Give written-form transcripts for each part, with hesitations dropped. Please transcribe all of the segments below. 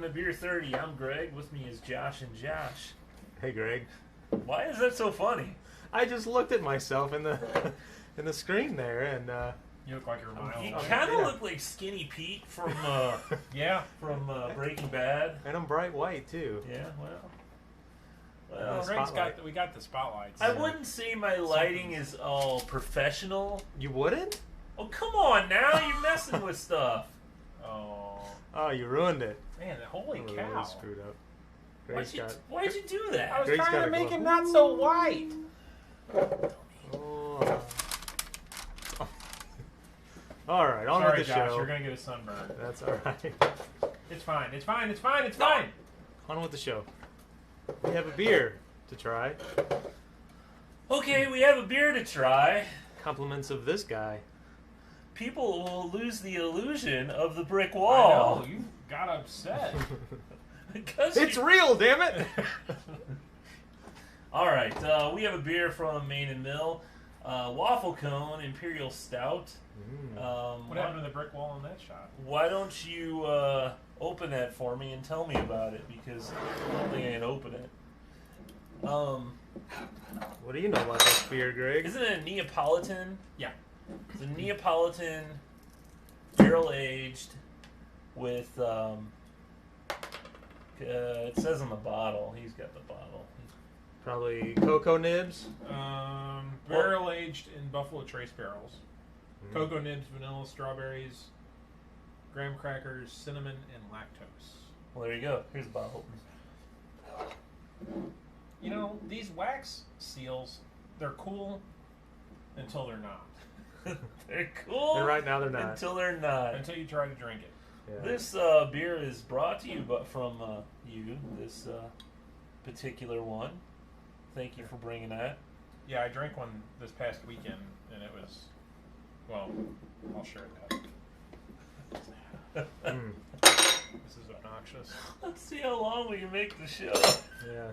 into Beer 30. I'm Greg. With me is Josh and Josh. Hey, Greg. Why is that so funny? I just looked at myself in the in the screen there, and You look like you're a mile You away. kind of Yeah. look like Skinny Pete from Yeah. Breaking Bad. and I'm bright white too. Yeah, well, Well, Spotlight. we got the spotlights. I wouldn't say my lighting is all professional. You wouldn't? Oh, come on now, you're messing with stuff. Oh, you ruined it. Man, holy I'm cow. really screwed up. Greg's got. Why'd you do that? I was Greg's trying got to a make glow. him not so white. Oh. All right, on Sorry, with the Josh, show. you're going to get a sunburn. That's all right. It's fine. It's fine. It's fine. It's fine. On with the show. We have a beer to try. Okay, we have a beer to try. Compliments of this guy. People will lose the illusion of the brick I wall. know. You got upset. Because It's real, damn it! All right, we have a beer from Main and Mill, Waffle Cone Imperial Stout. What happened to the brick wall in that shot? Why don't you open that for me and tell me about it? Because I don't think I can open it. What do you know about this beer, Greg? Isn't it a Neapolitan? Yeah. It's a Neapolitan, barrel aged, with it says on the bottle. He's got the bottle. Probably cocoa nibs. Barrel aged in Buffalo Trace barrels. Cocoa nibs, vanilla, strawberries, graham crackers, cinnamon, and lactose. Well, there you go. Here's the bottle opener. You know, these wax seals, they're cool until they're not. They're cool. And right now they're not. Until they're not. Until you try to drink it. Yeah. This beer is brought to you from you, this particular one. Thank you for bringing that. Yeah, I drank one this past weekend, and it was, well, I'll share that. Mm, This is obnoxious. Let's see how long we can make the show. yeah.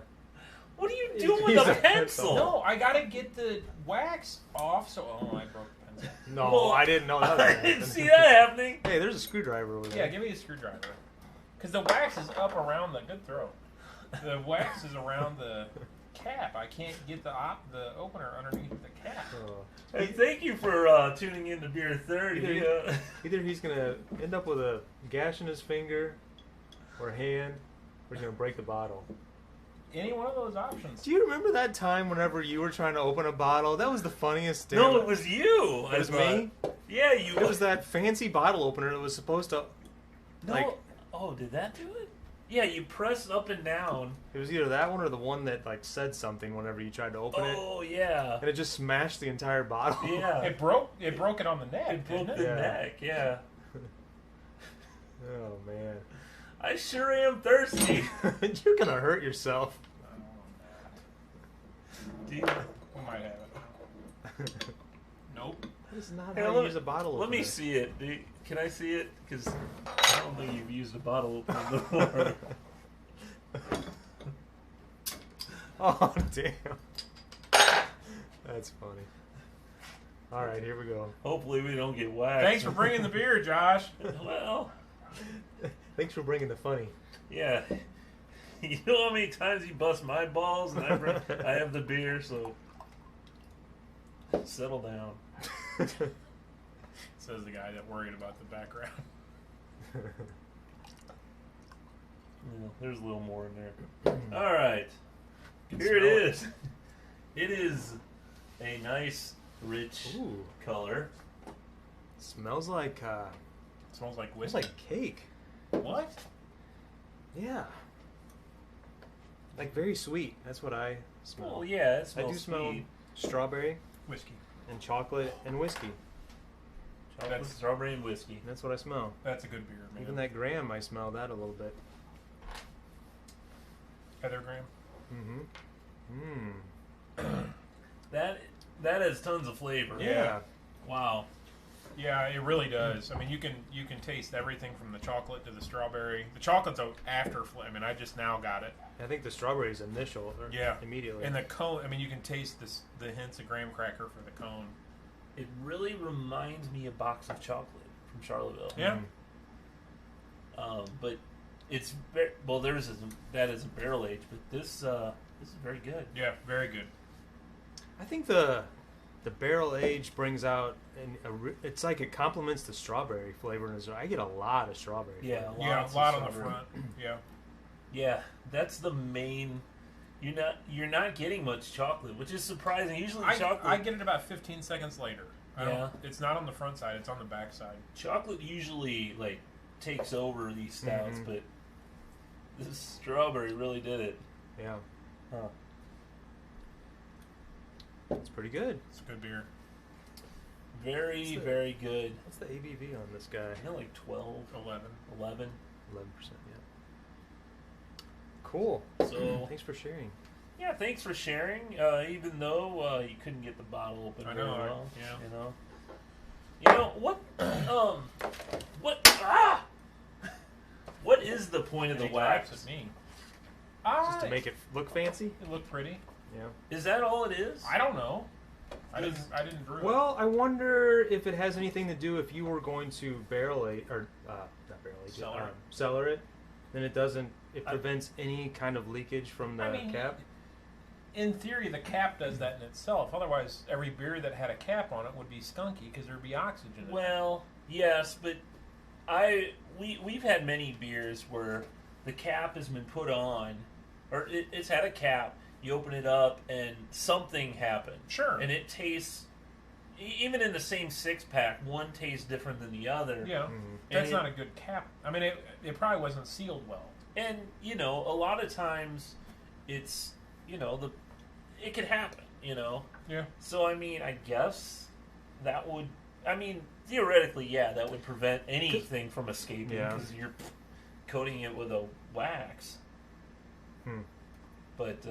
What are you He's doing with a a pencil? No, I gotta get the wax off, so, I broke the pencil. No, Well, I didn't know that. I didn't see that happening. Hey, there's a screwdriver over there. Yeah, give me a screwdriver. Because the wax is up around the, good throw. The wax is around the cap. I can't get the opener underneath the cap. Oh. Hey, thank you for tuning in to Beer 30. Either he's gonna end up with a gash in his finger or hand, or he's gonna break the bottle. Any one of those options. Do you remember that time whenever you were trying to open a bottle? That was the funniest thing. No, it was you. It was me? Yeah, you. It was that fancy bottle opener that was supposed to. No. like- Oh, did that do it? Yeah, you press up and down. It was either that one or the one that like said something whenever you tried to open it, Oh, yeah. and it just smashed the entire bottle. Yeah. It broke it on the neck, It broke didn't the it? Yeah. neck, yeah. Oh man. I sure am thirsty. You're gonna hurt yourself. Dude, We might have it. Nope. That's not Here, how let you me- use a bottle opener. let me see it. Dude. Can I see it? Because I don't think you've used a bottle opener before. Oh damn. That's funny. All right, here we go. Hopefully we don't get whacked. Thanks for bringing the beer, Josh. Well, Thanks for bringing the funny. yeah. You know how many times you bust my balls and I have the beer, so settle down. Says the guy that worried about the background. Yeah, there's a little more in there. All right. Can Here it smell it. is. It is a nice, rich Ooh, color. smells like Smells like smells whiskey. like cake. What? Yeah. Like very sweet. That's what I smell. Well, yeah, it I smells do smell sweet. strawberry Whiskey. and chocolate and whiskey. Chocolate, That's- strawberry, and whiskey. That's what I smell. That's a good beer, man. Even that graham, I smell that a little bit. Heather Graham. Mm-hmm. That has tons of flavor. Yeah. Wow. Yeah, it really does. I mean, you can taste everything from the chocolate to the strawberry. The chocolate's after flavor. I mean, I just now got it. I think the strawberry's initial. Or Yeah. Immediately. And the cone. I mean, you can taste the hints of graham cracker for the cone. It really reminds me of box of chocolate from Charlottesville. Yeah. Mm. But it's well. That is a barrel age, but this is very good. Yeah, very good. I think the barrel age brings out it's like it complements the strawberry flavor in it. I get a lot of strawberry. Yeah, flavor. Yeah, lots a lot of on the strawberry. front. Yeah. Yeah, that's the main. You're not getting much chocolate, which is surprising. Usually, chocolate I get it about 15 seconds later. Yeah. It's not on the front side; it's on the back side. chocolate usually like takes over these stouts, Mhm. but this strawberry really did it. Yeah, Huh. it's pretty good. It's a good beer. Very, What's the- very good. What's the ABV on this guy? I think like 12, 11. 11. 11%. Yeah. Cool. So Thanks for sharing. yeah, thanks for sharing. Even though you couldn't get the bottle open I very know, well, yeah. You know what? What? Ah! What is the point of And the he claps wax? at me. Just to make it look fancy. It looked pretty. Yeah. Is that all it is? I don't know. I didn't brew it. Well, I wonder if it has anything to do if you were going to barrel age or not barrel age, cellar it, then it doesn't. It prevents any kind of leakage from the cap. In theory, the cap does that in itself. Otherwise, every beer that had a cap on it would be skunky because there'd be oxygen in it. Well, yes, but we've had many beers where the cap has been put on, or it's had a cap. You open it up and something happened. Sure. And it tastes, even in the same 6-pack, one tastes different than the other. Yeah. Mhm. That's And not a good cap. I mean, it probably wasn't sealed well. And a lot of times, it's it could happen. Yeah. So I mean, I guess that would. I mean, theoretically, yeah, that would prevent anything from escaping Yeah. because you're coating it with a wax. Hmm. But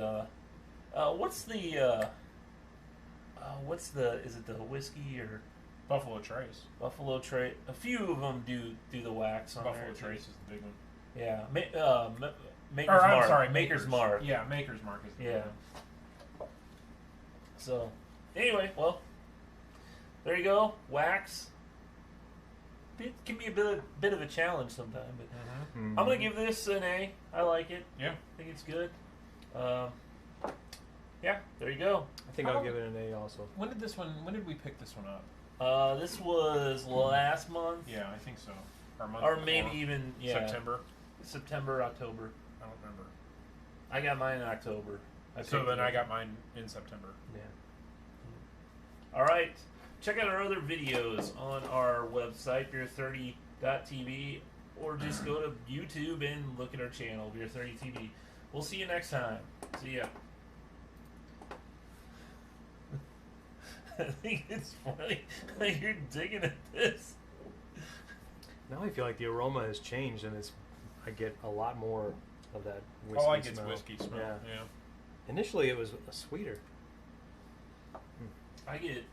what's the is it the whiskey or Buffalo Trace. Buffalo Trace? A few of them do the wax on Buffalo there. Trace is the big one. Yeah, Maker's Or, I'm Mark. sorry, Maker's Mark. Yeah, Maker's Mark is the big Yeah. one. So, anyway, well, there you go. Wax. It can be a bit of a challenge sometimes, but Mhm. Mhm. I'm gonna give this an A. I like it. Yeah. I think it's good. Yeah, there you go. I think I'll give it an A also. When did we pick this one up? This was last month, Yeah, I think so. Or, a month or before. maybe even September, October. I don't remember. I got mine in October. So picked then it I up. got mine in September. Yeah. All right. Check out our other videos on our website, beer30.tv, or just go to YouTube and look at our channel, Beer30TV. We'll see you next time. See ya. I think it's funny that you're digging at this. Now I feel like the aroma has changed, and I get a lot more of that whiskey All I get is smell. whiskey smell. Yeah. Yeah. Initially, it was sweeter. I get,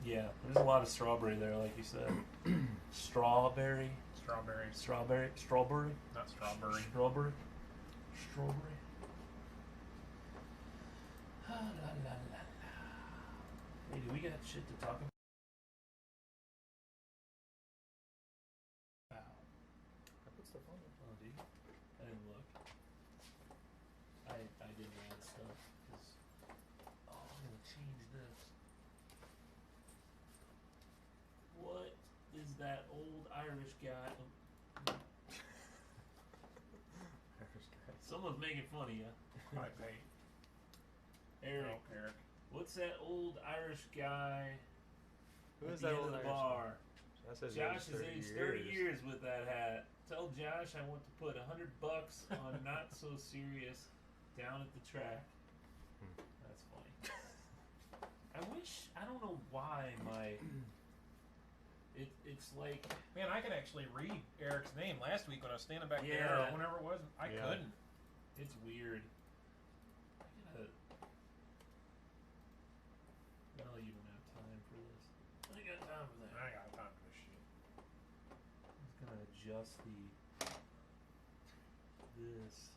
there's a lot of strawberry there, like you said. Strawberry. Strawberry. Strawberry. Not strawberry. Strawberry. La, la, la, la. Hey, do we got shit to talk about? Wow. I put stuff on it. Oh, dude. I didn't look. I didn't add stuff. 'Cause, I'm going to change this. What is that old Irish guy? Someone's making fun of you. I paint. Eric. No, Eric. What's that old Irish guy Who at is the that end old of the Irish bar? That says Josh has aged 30 years with that hat. Tell Josh I want to put $100 on Not So Serious down at the track. That's funny. I don't know why it's like, Man, I could actually read Eric's name last week when I was standing back there, Yeah. or whenever it was. I Yeah. couldn't. it's weird. No, you don't have time for this. I got time for that. I got time for this shit. I'm just gonna adjust this.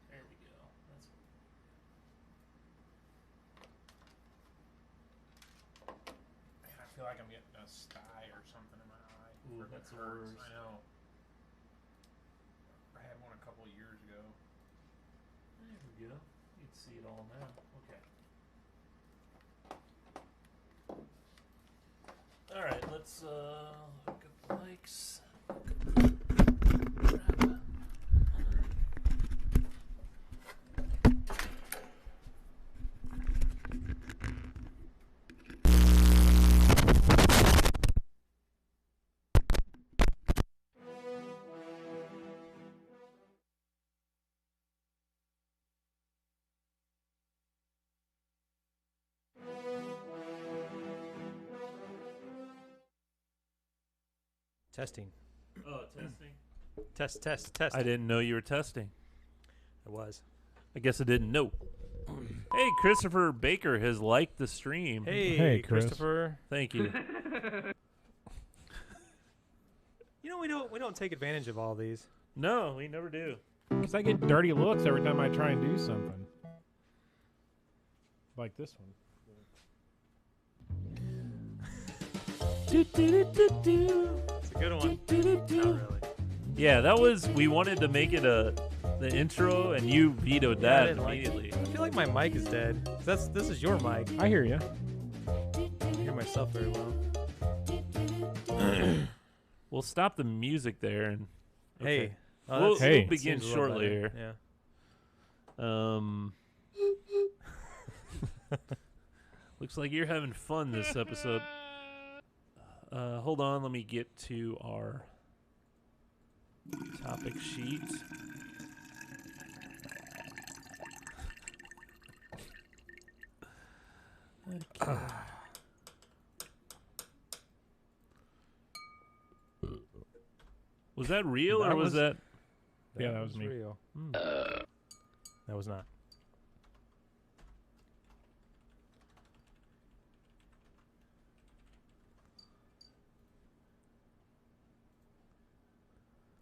There we go. That's feel like I'm getting a sty or something in my eye. Ooh, It that's the hurts. worst. I know. I had one a couple of years ago. There we go. You can see it all now. Okay. All right, let's look at the mics. Testing. Oh, testing. Test. I didn't know you were testing. I was. I guess I didn't know. Hey, Christopher Baker has liked the stream. Hey, Chris. Christopher. Thank you. You know we don't take advantage of all these. No, we never do. Because I get dirty looks every time I try and do something. Like this one. It's a good one. Not really. Yeah, that was. We wanted to make it the intro, and you vetoed I that didn't like it. immediately. I feel like my mic is dead. This is your mic. I hear you. I hear myself very well. We'll stop the music there, and Hey. we'll Hey. begin seems a little shortly here. better. Yeah. Looks like you're having fun this episode. Hold on, let me get to our topic sheet. Okay. Was that real That or was was- that? Yeah, that was me. real. Hmm. That was not.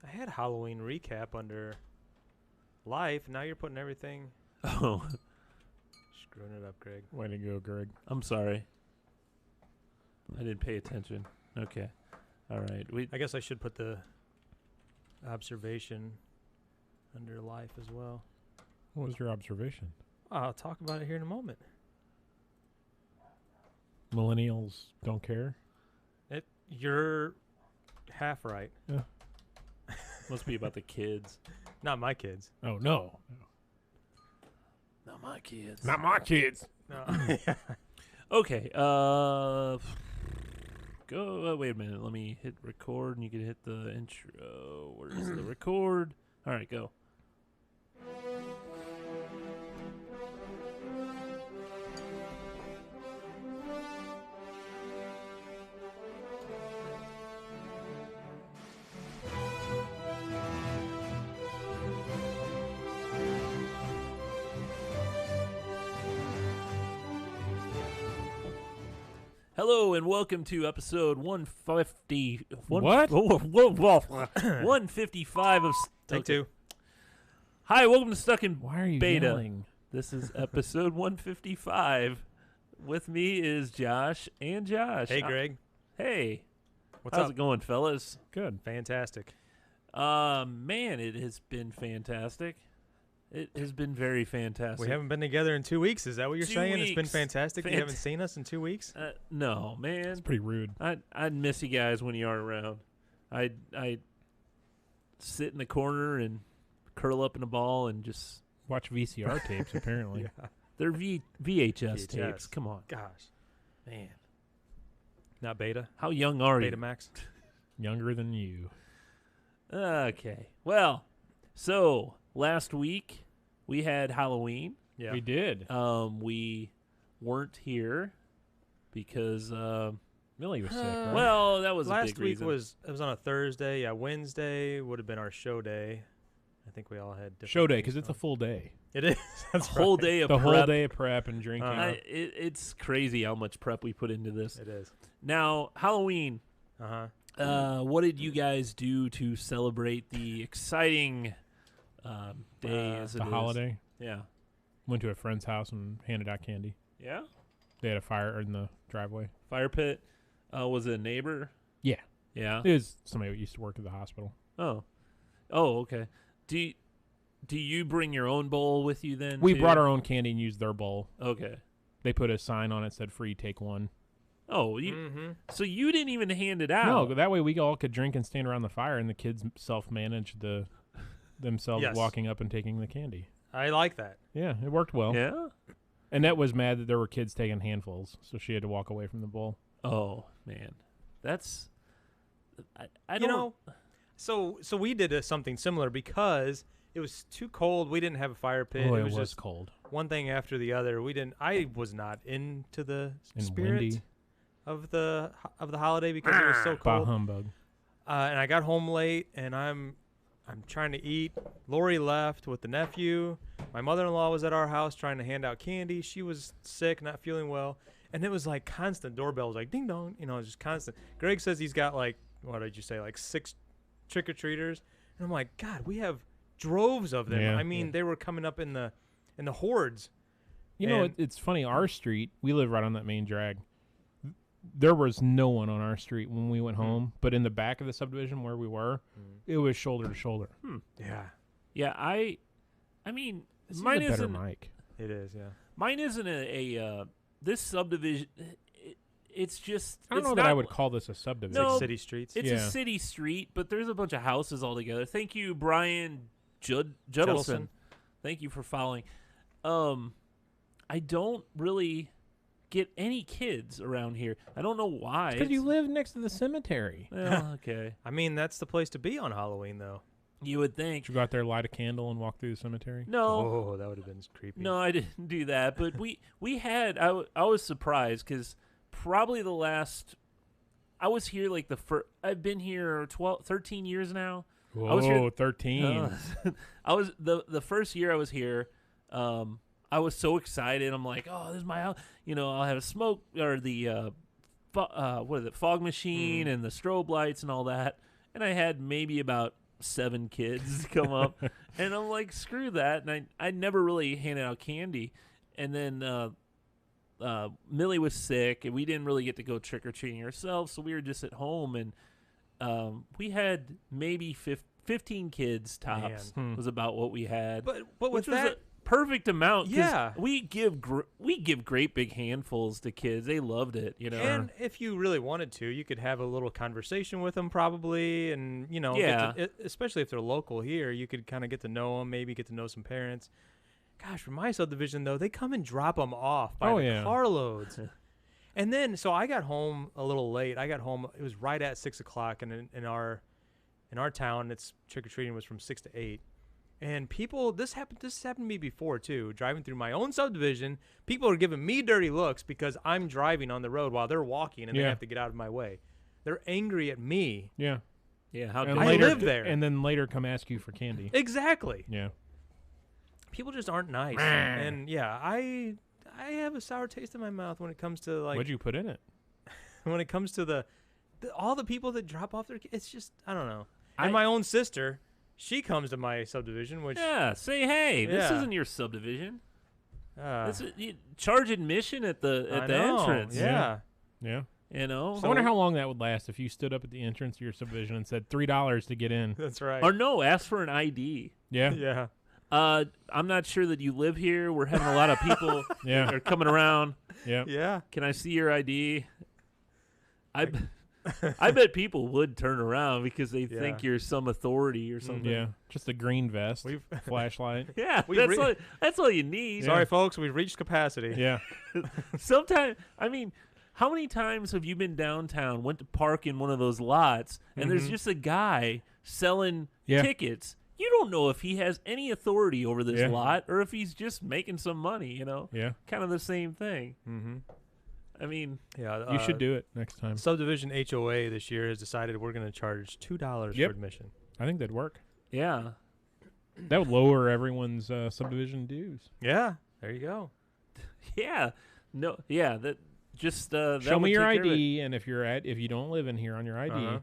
I had Halloween recap under life. Now you're putting everything. Oh, Screwing it up, Greg. Way to go, Greg. I'm sorry. I didn't pay attention. Okay. All right. I guess I should put the observation under life as well. What was your observation? I'll talk about it here in a moment. Millennials don't care? You're half right. Must be about the kids. Not my kids. Oh, no. Not my kids. Not my kids. No. Okay. Go. Wait a minute. Let me hit record, and you can hit the intro. Where's the record? All right, go. Hello and welcome to episode 150. What? 155 of Take two. Hi, welcome to Stuck in Why are you Beta. yelling? This is episode 155. With me is Josh and Josh. Hey, Greg. Hey. What's How's up? it going, fellas? Good. Fantastic. Man, it has been fantastic. It has been very fantastic. We haven't been together in 2 weeks. Is that what you're 2 saying? It's been weeks. fantastic. You haven't seen us in 2 weeks? No, man. It's pretty rude. I'd miss you guys when you aren't around. I'd sit in the corner and curl up in a ball and just Watch VCR tapes, apparently. Yeah. they're VHS tapes. VHS. Come on, Gosh. man. Not beta. How young are Beta you? Max. Younger than you. Okay. Well, so last week we had Halloween. Yeah. We did. We weren't here because Millie was sick, right? well, that was a Last big week reason. it was on a Thursday. Yeah, Wednesday would have been our show day. I think we all had different Show day, things because it's a going. full day. It is. That's a whole right. day of The prep. whole day of prep and drinking. It's crazy how much prep we put into this. It is. Now, Halloween. Uh-huh. What did you guys do to celebrate the exciting day as it the is? holiday. Yeah. Went to a friend's house and handed out candy. Yeah? They had a fire in the driveway. Fire pit. Was it a neighbor? Yeah. Yeah. It was somebody who used to work at the hospital. Oh. Oh, okay. Do you bring your own bowl with you then? We too? brought our own candy and used their bowl. Okay. They put a sign on it that said free, take one. Oh, so you didn't even hand it out? No, that way we all could drink and stand around the fire, and the kids self-managed themselves Yes. walking up and taking the candy. I like that. Yeah, it worked well. Yeah. Annette was mad that there were kids taking handfuls, so she had to walk away from the bowl. Oh man, that's I You don't know, so we did something similar because it was too cold. We didn't have a fire pit. Oh, it it was was just cold one thing after the other. I was not into the and spirit windy. of the holiday because it was so Bah cold. humbug. And I got home late, and I'm trying to eat. Lori left with the nephew. My mother-in-law was at our house trying to hand out candy. She was sick, not feeling well, and it was like constant doorbells, like ding dong. You know, it was just constant. Greg says he's got like, what did you say, like 6 trick-or-treaters, and I'm like, God, we have droves of them. Yeah. I mean, they were coming up in the hordes. You know, And- it's funny. Our street, we live right on that main drag. There was no one on our street when we went home, but in the back of the subdivision where we were, it was shoulder to shoulder. Yeah, Yeah, I mean, This is mine a better isn't. mic. it is. Yeah. Mine isn't a this subdivision. It's just. I don't it's know that I not- would call this a subdivision. No, Like city streets. It's Yeah. a city street, but there's a bunch of houses all together. Thank you, Brian Juddleson. Juddleson. Thank you for following. I don't really get any kids around here. I don't know why. Because you live next to the cemetery. Well, okay. I mean, that's the place to be on Halloween, though. You would think. Did you go out there, light a candle, and walk through the cemetery? No. Oh, that would have been creepy. No, I didn't do that. But we had. I was surprised because probably the last. I was here like the first. I've been here 13 years now. Whoa, I was here- 13. I was the first year I was here. I was so excited. I'm like, oh, this is my house. You know, I'll have a smoke or the what is it, fog machine and the strobe lights and all that. And I had maybe about 7 kids come up, and I'm like, screw that. And I never really handed out candy. And then Millie was sick, and we didn't really get to go trick or treating ourselves, so we were just at home, and we had maybe 15 kids tops. Man. Was about what we had. But which with was that, a perfect amount. 'cause Yeah. we give great big handfuls to kids. They loved it, you know. and if you really wanted to, you could have a little conversation with them probably, and you know, Yeah. especially if they're local here, you could kind of get to know them, maybe get to know some parents. Gosh, for my subdivision though, they come and drop them off by Oh, the yeah. carloads. And then, so I got home a little late. I got home; it was right at 6 o'clock, and in our town, it's trick or treating was from 6 to 8. And people, this happened to me before too. Driving through my own subdivision, people are giving me dirty looks because I'm driving on the road while they're walking, and they Yeah. have to get out of my way. They're angry at me. Yeah. yeah, how And dare I later, live there. And then later come ask you for candy. Exactly. Yeah. People just aren't nice. And yeah, I have a sour taste in my mouth when it comes to like What'd you put in it? when it comes to the all the people that drop off their kids. It's just I don't know. I- And my own sister, she comes to my subdivision, which Yeah, say hey. This Yeah. isn't your subdivision. uh, This is, you charge admission at the I the know, entrance. Yeah. Yeah. You know. I wonder how long that would last if you stood up at the entrance to your subdivision and said $3 to get in. That's right. Or no, ask for an ID. Yeah. Yeah. I'm not sure that you live here. We're having a lot of people that Yeah. are coming around. Yeah. Yeah. Can I see your ID? I bet people would turn around because they Yeah. think you're some authority or something. Yeah. Just a green vest, We've flashlight. Yeah, We that's all you need. Sorry, folks, we've reached capacity. Yeah. Sometimes, I mean, how many times have you been downtown, went to park in one of those lots, and there's just a guy selling Yeah. tickets? You don't know if he has any authority over this Yeah. lot or if he's just making some money, you know? Yeah. Kind of the same thing. Mm-hmm. I mean, Yeah. You should do it next time. Subdivision HOA this year has decided we're going to charge $2 Yep. for admission. I think that'd work. yeah. That would lower everyone's subdivision dues. Yeah. There you go. Yeah. No, yeah, that just that Show would me your take care of it. ID, and if you don't live in here on your ID, Uh-huh.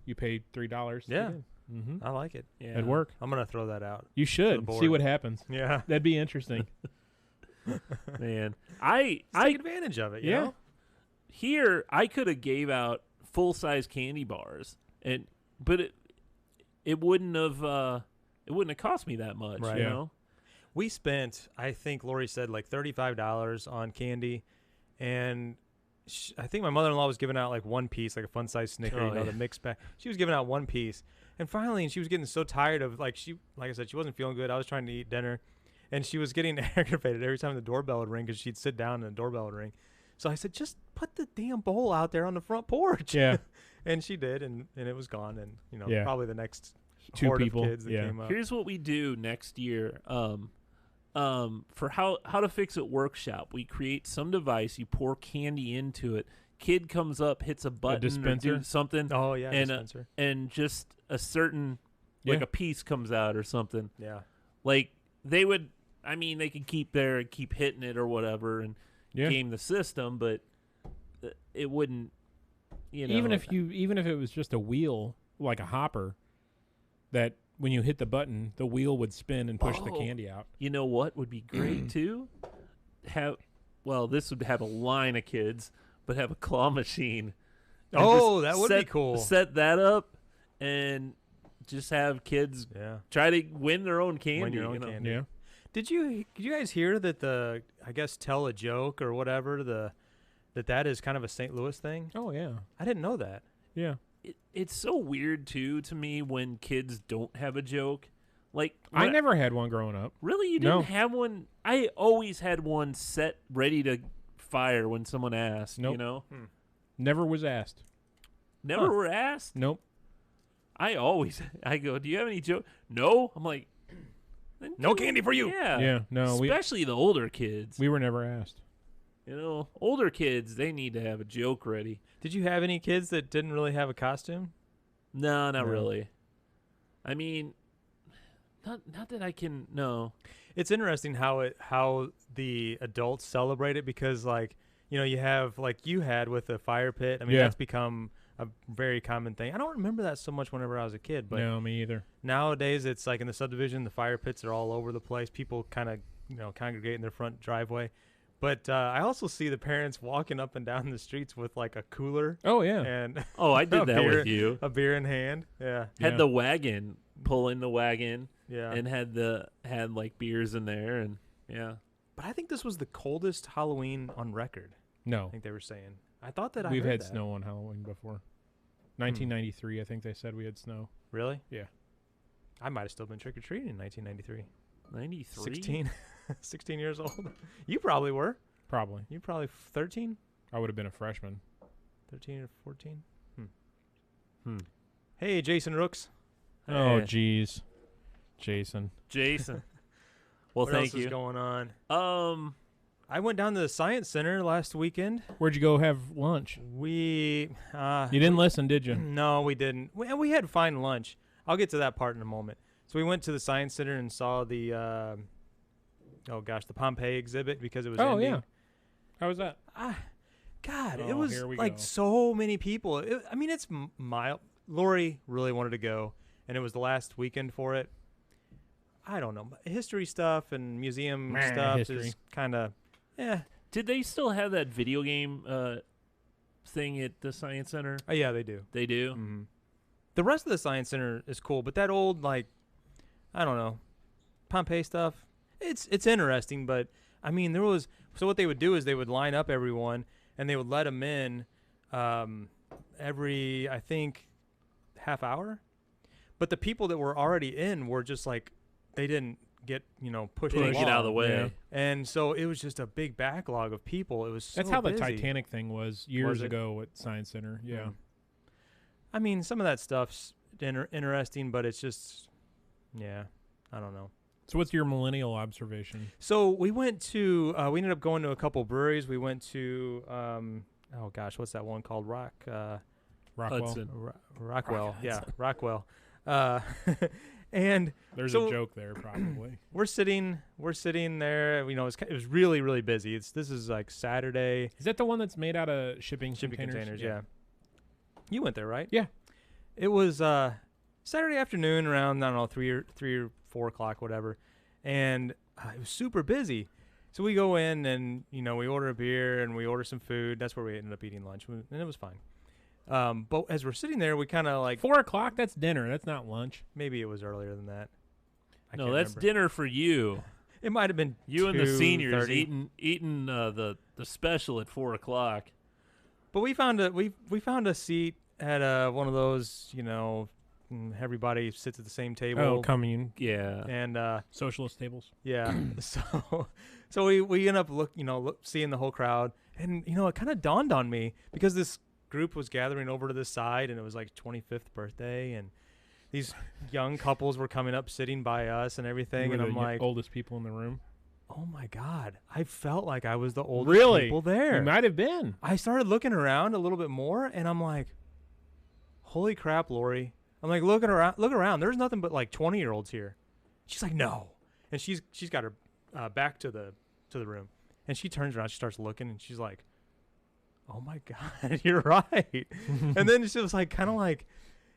you pay $3. Yeah. Mm-hmm. I like it. Yeah. It'd work. I'm going to throw that out. You should see board. what happens. Yeah. That'd be interesting. Man. I Take advantage of it, you Yeah. know? here I could have gave out full size candy bars, but it wouldn't have cost me that much, Right. you Yeah. know. We spent, I think Lori said, like $35 on candy, and I think my mother-in-law was giving out like one piece, like a fun-size Snicker, Oh, yeah. the mixed bag. She was giving out one piece, and finally, she was getting so tired of like I said, she wasn't feeling good. I was trying to eat dinner, and she was getting aggravated every time the doorbell would ring because she'd sit down and the doorbell would ring. So I said, just put the damn bowl out there on the front porch. Yeah. And she did, and it was gone, and Yeah. probably the next Two horde people, of kids that yeah. came up. Here's what we do next year. For how to fix it workshop, we create some device. You pour candy into it. Kid comes up, hits a button, or dispenser? do something, Oh yeah, and dispenser. and just a certain like Yeah. a piece comes out or something. Yeah. Like they would, I mean, they could keep there and keep hitting it or whatever and Yeah. game the system, but it wouldn't. You know, Even if it was just a wheel, like a hopper, that when you hit the button, the wheel would spin and push the Oh. candy out. you know what would be great too? This would have a line of kids, but have a claw machine. And Oh, just that would be cool. Set that up and just have kids Yeah. try to win their own candy. Win your own you know? candy. Yeah. Did you guys hear that I guess tell a joke or whatever that is kind of a St. Louis thing? Oh yeah. I didn't know that. Yeah. It's so weird too to me when kids don't have a joke. Like I when- never had one growing up. really you No. didn't have one. I always had one set ready to fire when someone asked. You Nope. know, Never was asked. never Huh. were asked. Nope. I go, do you have any joke? No. I'm like, then No do it. candy for you. Yeah. Yeah. No. Especially the older kids. We were never asked. You know, older kids, they need to have a joke ready. Did you have any kids that didn't really have a costume? No, not No. really. I mean, not that I can. No. It's interesting how the adults celebrate it because you have like you had with the fire pit. I mean Yeah. that's become a very common thing. I don't remember that so much whenever I was a kid, but No, me either. nowadays it's like in the subdivision the fire pits are all over the place. People kind of congregate in their front driveway. But I also see the parents walking up and down the streets with like a cooler Oh yeah. and Oh, I did A that beer. with you. a beer in hand. Yeah, Had Yeah. the wagon, pull in the wagon, yeah. and had like beers in there, and yeah. But I think this was the coldest Halloween on record. I No. think they were saying. I thought that We've I heard had that. snow on Halloween before. 1993, I think they said we had snow. Really? Yeah. I might have still been trick or treating in 1993. 93. 16, 16 years old. You probably were. Probably. You probably 13, I would have been a freshman. 13 or 14. Hmm. Hey, Jason Rooks. Oh, Hey, jeez. Jason. Jason. Well, what thank else is you. going on? I I went down to the Science Center last weekend. Where'd you go have lunch? We You didn't listen, did you? No, we didn't. We had fine lunch. I'll get to that part in a moment. So we went to the Science Center and saw the the Pompeii exhibit because it was Oh, ending. yeah. How was that? God, it Oh, was here we like go. so many people. I mean, it's mild. Lori really wanted to go, and it was the last weekend for it. I don't know. History stuff and museum Meh, stuff history. is kind of, did they still have that video game thing at the Science Center? Oh, yeah, they do. They do. Mm-hmm. The rest of the Science Center is cool, but that old, I don't know, Pompeii stuff, it's interesting, but, I mean, so what they would do is they would line up everyone, and they would let them in every, I think, half hour. But the people that were already in were just they didn't get, pushed Didn't get out of the along. way. Yeah. And so it was just a big backlog of people. It was so That's how the busy. Titanic thing was years Was it? ago at Science Center. Yeah. Mm. I mean, some of that stuff's interesting, but it's just, I don't know. So what's your millennial observation? So we went to, we ended up going to a couple breweries. We went to, what's that one called? Rockwell. Hudson. Rockwell. Yeah, Rockwell. And There's So- a joke there, probably. we're sitting there. It was really, really busy. This is like Saturday. Is that the one that's made out of shipping Containers, yeah. You went there, right? Yeah. It was Saturday afternoon around, I don't know, 3 or 4 o'clock, whatever. And it was super busy. So we go in and, we order a beer and we order some food. That's where we ended up eating lunch, and it was fine. But as we're sitting there, we kind of like 4 o'clock. That's dinner. That's not lunch. maybe it was earlier than that. I No, can't that's remember. dinner for you. It might have been You and the seniors 2:30. eating the special at 4 o'clock. But we found a seat at one of those, everybody sits at the same table. Oh, commune. Yeah. And Socialist tables. yeah, so we end up seeing the whole crowd, and it kind of dawned on me because this group was gathering over to this side, and it was like 25th birthday, and these young couples were coming up, sitting by us, and everything, You and were I'm the like, oldest people in the room. oh my god, I felt like I was the oldest Really? people there. You might have been. I started looking around a little bit more, and I'm like, holy crap, Lori. I'm like, look around. There's nothing but like 20-year-olds here. She's like, no. And she's got her back to the room. And she turns around, she starts looking, and she's like, oh my God, you're right. And then she was like, kind of like,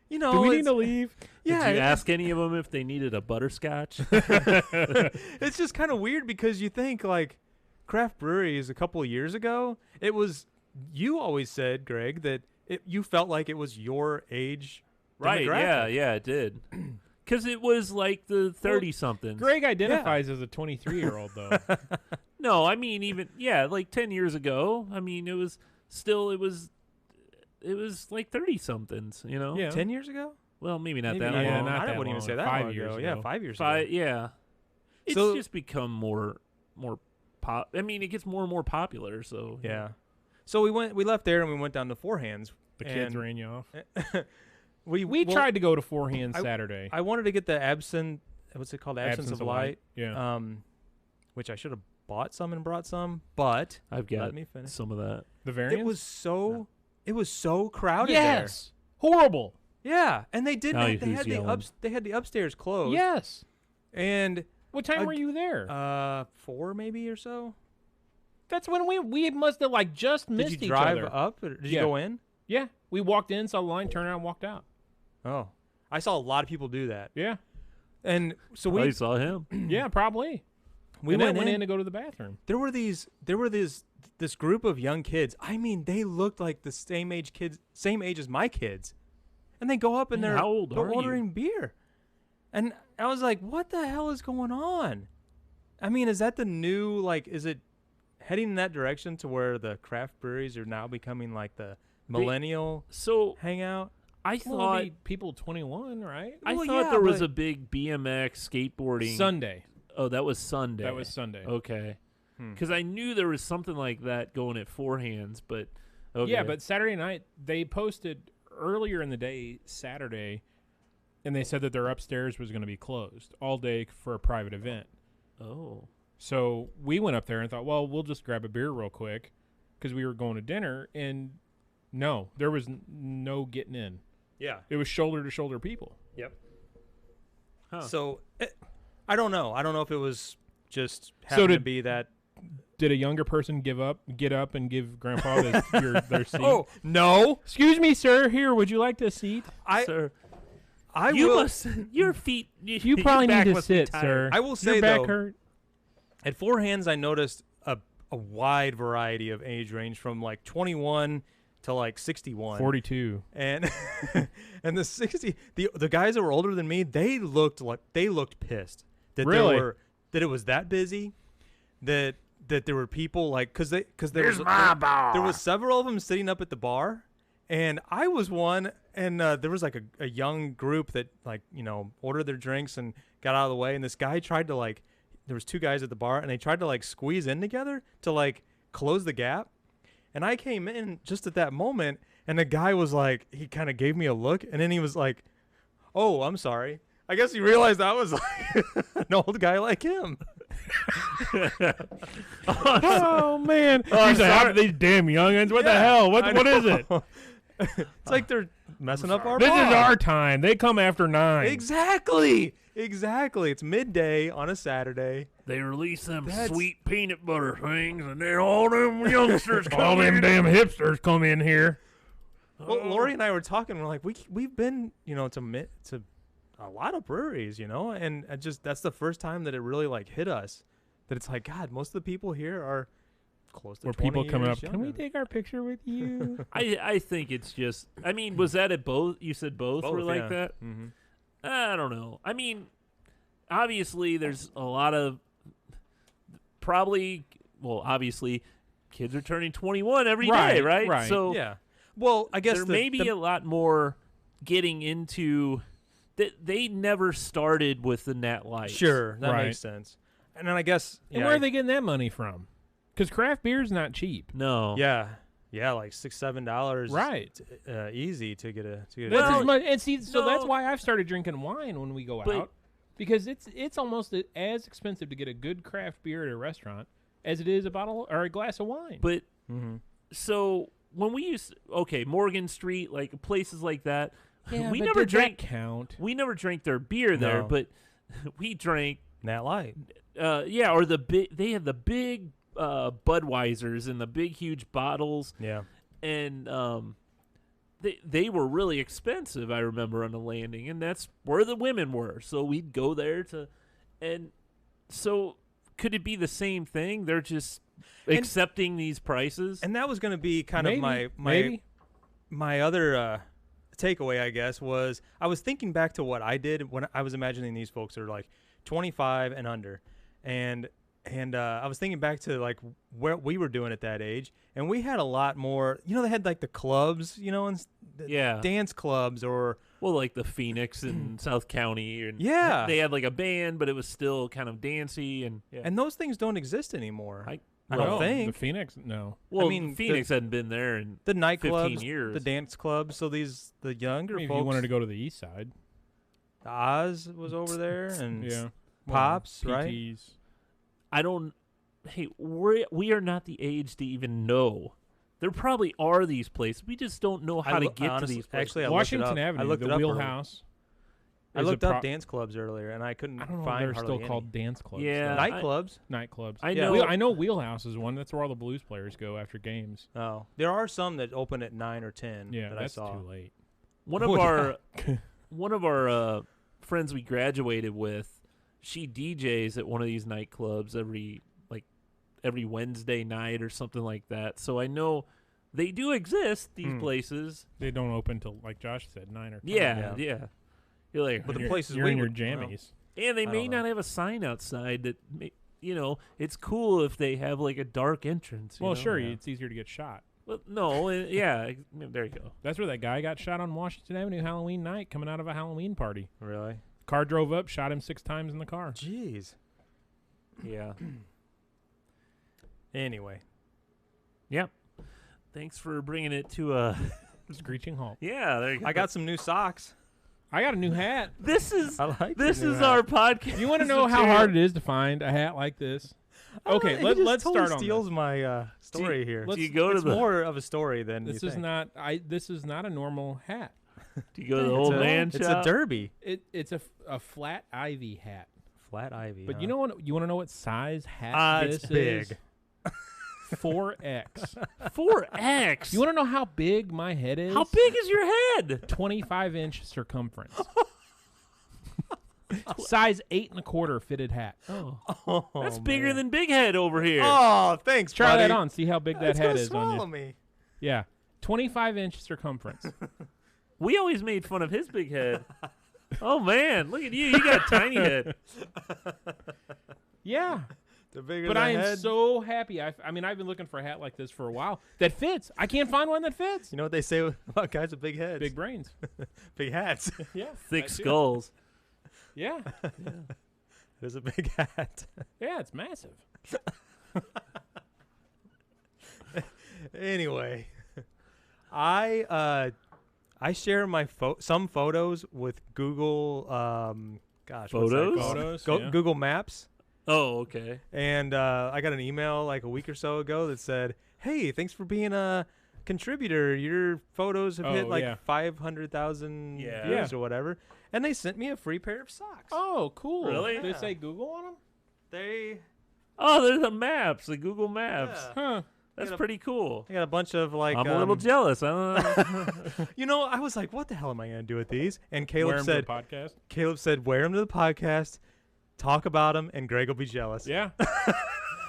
Do we need to leave? Yeah. Did you ask any of them if they needed a butterscotch? It's just kind of weird because you think like craft breweries a couple of years ago, you always said, Greg, that you felt like it was your age. Right, demographic. yeah, it did. Because it was like the 30-somethings. Greg identifies as a 23-year-old, though. No, I mean, even, like 10 years ago, I mean, it was like 30-somethings, Yeah. 10 years ago? Well, maybe not Maybe that not. Yeah, long. not I that wouldn't even long. say that 5 long years ago. ago. Yeah, 5 years Five, ago. yeah. It's So- just become more pop. I mean, it gets more and more popular, so. Yeah. So we left there and we went down to Four Hands. The kids and ran you off. We Tried to go to Four Hands I- Saturday. I wanted to get the absinthe. What's it called? Absence of Light. Yeah. Which I should have bought some and brought some, but I've let got me finish. some of that. The variants? It was so crowded Yes. Horrible. there. Yeah, and they didn't. Now They who's had yelling? they had the upstairs closed. Yes. And What time Ag- were you there? 4 maybe or so. That's when we must have like just Did missed you each drive other. up? Or did Yeah. you go in? Yeah. We walked in, saw the line, turned around, walked out. Oh, I saw a lot of people do that. Yeah. And so I we saw him. Yeah, probably. we and then went went in to go to the bathroom. There were this group of young kids. I mean, they looked like the same age as my kids, and they go up and Man, they're how old they're are you? ordering beer, and I was like, what the hell is going on? I mean, is that the new like? Is it heading in that direction to where the craft breweries are now becoming like the millennial So hangout? I Well, thought it'd be people 21, right? I Well, thought yeah, there was but- a big BMX skateboarding. Sunday. Oh, that was Sunday. That was Sunday. Okay. Hmm. Because I knew there was something like that going at Four Hands, but okay. Yeah, but Saturday night they posted earlier in the day, Saturday, and they said that their upstairs was going to be closed all day for a private event. Oh. So we went up there and thought, well, we'll just grab a beer real quick because we were going to dinner. And no, there was no getting in. Yeah. It was shoulder to shoulder people. Yep. Huh. So I don't know. I don't know if it was just So happened to did- be that. Did a younger person get up and give Grandpa their seat? Oh no! Excuse me, sir. Here, would you like a seat? Sir, I you will. must. Your feet. You your probably back need to must be sit, tired. sir. I will say Your back though, hurt. at Four Hands, I noticed a wide variety of age range from like 21 to like 61. 42. And and the guys that were older than me, they looked pissed that Really? that it was that busy, that there were people like because there was several of them sitting up at the bar, and I was one, and there was like a young group that like ordered their drinks and got out of the way, and this guy tried to like there was 2 guys at the bar, and they tried to like squeeze in together to like close the gap. And I came in just at that moment, and the guy was like, he kind of gave me a look, and then he was like, "Oh, I'm sorry." I guess he realized I was like an old guy like him. Oh man! Oh, He's like, sorry. "How- these damn youngins! What the Yeah, hell? I What is it? know. It's like they're messing up our This bar. is our time. They come after 9. Exactly. It's midday on a Saturday. They release them That's- sweet peanut butter things, and then all them youngsters come All them in. damn hipsters come in here. Well, Lori and I were talking. We're like, we've been to a lot of breweries, and I just that's the first time that it really like hit us that it's like, God, most of the people here are close to Where 20 people coming years up, can we younger." take our picture with you? I think it's just. I mean, was that at both? You said both were like that. Mm-hmm. I don't know. I mean, obviously, there's a lot of obviously, kids are turning 21 every day, right? Right. So Yeah. Well, I guess there may be a lot more getting into that. They never started with the Nat Light. sure, that Right. makes sense. And then I guess And where are they getting that money from? Because craft beer's not cheap. No. Yeah, like $6-7, Right. easy to get a. That's Well, as much, and see, so that's no. why I've started drinking wine when we go But- out, because it's almost as expensive to get a good craft beer at a restaurant as it is a bottle or a glass of wine. But Mm-hmm. so when we used Morgan Street, like places like that, yeah, we but never did that drank. count. We never drank their beer there, No. but we drank. Nat Light. Or the big. They had the big Budweisers in the big huge bottles. Yeah. And they were really expensive. I remember on the landing, and that's where the women were. So we'd go there and so could it be the same thing? They're just accepting these prices. And that was going to be kind Maybe, of my maybe. my other takeaway, I guess, was I was thinking back to what I did when I was imagining these folks are like 25 and under, and I was thinking back to like where we were doing at that age, and we had a lot more. You know, they had like the clubs, and Yeah. dance clubs or Well, like the Phoenix in South County, and Yeah. they had like a band, but it was still kind of dancey and and those things don't exist anymore. I I well, don't think the Phoenix. No, well, mean, Phoenix hadn't been there, and the nightclubs, 15 years. the dance clubs. So the younger I mean, if folks. you wanted to go to the east side, Oz was over there, and yeah, Pops, well, right? PTs. I don't. Hey, we are not the age to even know. There probably are these places. We just don't know how to get honestly, to these places. Actually, I Washington looked it up. Avenue, I looked the it up earlier. Wheelhouse. I is a looked up pro- dance clubs earlier, and I couldn't I don't know if find they're hardly still called dance clubs. Yeah. though. nightclubs. Nightclubs. I Yeah. know. I know Wheelhouse is one. That's where all the blues players go after games. Oh, there are some that open at 9 or 10 Yeah, that I that's saw. too late. One of Oh, our one of our friends we graduated with, she DJs at one of these nightclubs every Wednesday night or something like that. So I know they do exist, these places. They don't open till, like Josh said, 9 or 10. Yeah. Yeah. You're like, But the You're- places you're we in your were- jammies. and they I may don't know. not have a sign outside that, it's cool if they have like a dark entrance. you Well, know? sure, Yeah. it's easier to get shot. Well, no, yeah, there you go. That's where that guy got shot on Washington Avenue Halloween night coming out of a Halloween party. Really? Car drove up, shot him 6 times in the car. Jeez. Yeah. Anyway, Yep. Thanks for bringing it to a. Screeching halt. Yeah, there you go. I got some new socks. I got a new hat. This is I like this your new is hat. our podcast. You want to know how hard it is to find a hat like this? Okay, He just let's totally start on steals this. my story here. Do you go to It's the more of a story than This you is think. not This is not a normal hat. do you go to the It's old a- man It's shop? a derby. It's a flat ivy hat. Flat ivy. But huh? you know what? You want to know what size hat this it's big. is? 4X. 4X. You want to know how big my head is? How big is your head? 25-inch circumference. Size 8 1/4 fitted hat. Oh, Oh, that's bigger man. than Big Head over here. Oh, thanks, Try buddy. that on. See how big that That's hat gonna is swallow on you. me. Yeah, 25-inch circumference. We always made fun of his big head. Oh man, look at you! You got a tiny head. Yeah, The bigger but the I am head. so happy. I mean, I've been looking for a hat like this for a while that fits. I can't find one that fits. You know what they say about guys with big heads? Big brains. big hats. Yeah, Thick that too. skulls. Yeah, There's a big hat. yeah, it's massive. Anyway, I share my some photos with Google. Gosh, what's that Photos? called? Photos. Go, yeah. Google Maps. Oh, okay. And I got an email like a week or so ago that said, "Hey, thanks for being a contributor. Your photos have hit Oh, like yeah. 500,000 Yeah. views or whatever." And they sent me a free pair of socks. Oh, cool. Really? Did they Yeah. say Google on them? They Oh, there's the maps, the Google Maps. Yeah. Huh. That's Yeah. pretty cool. I got a bunch of like I'm a little jealous. I don't know. you know, I was like, "What the hell am I going to do with these?" And Wear Caleb 'em to the said, podcast. "Wear them to the podcast." talk about them, and Greg will be jealous. Yeah,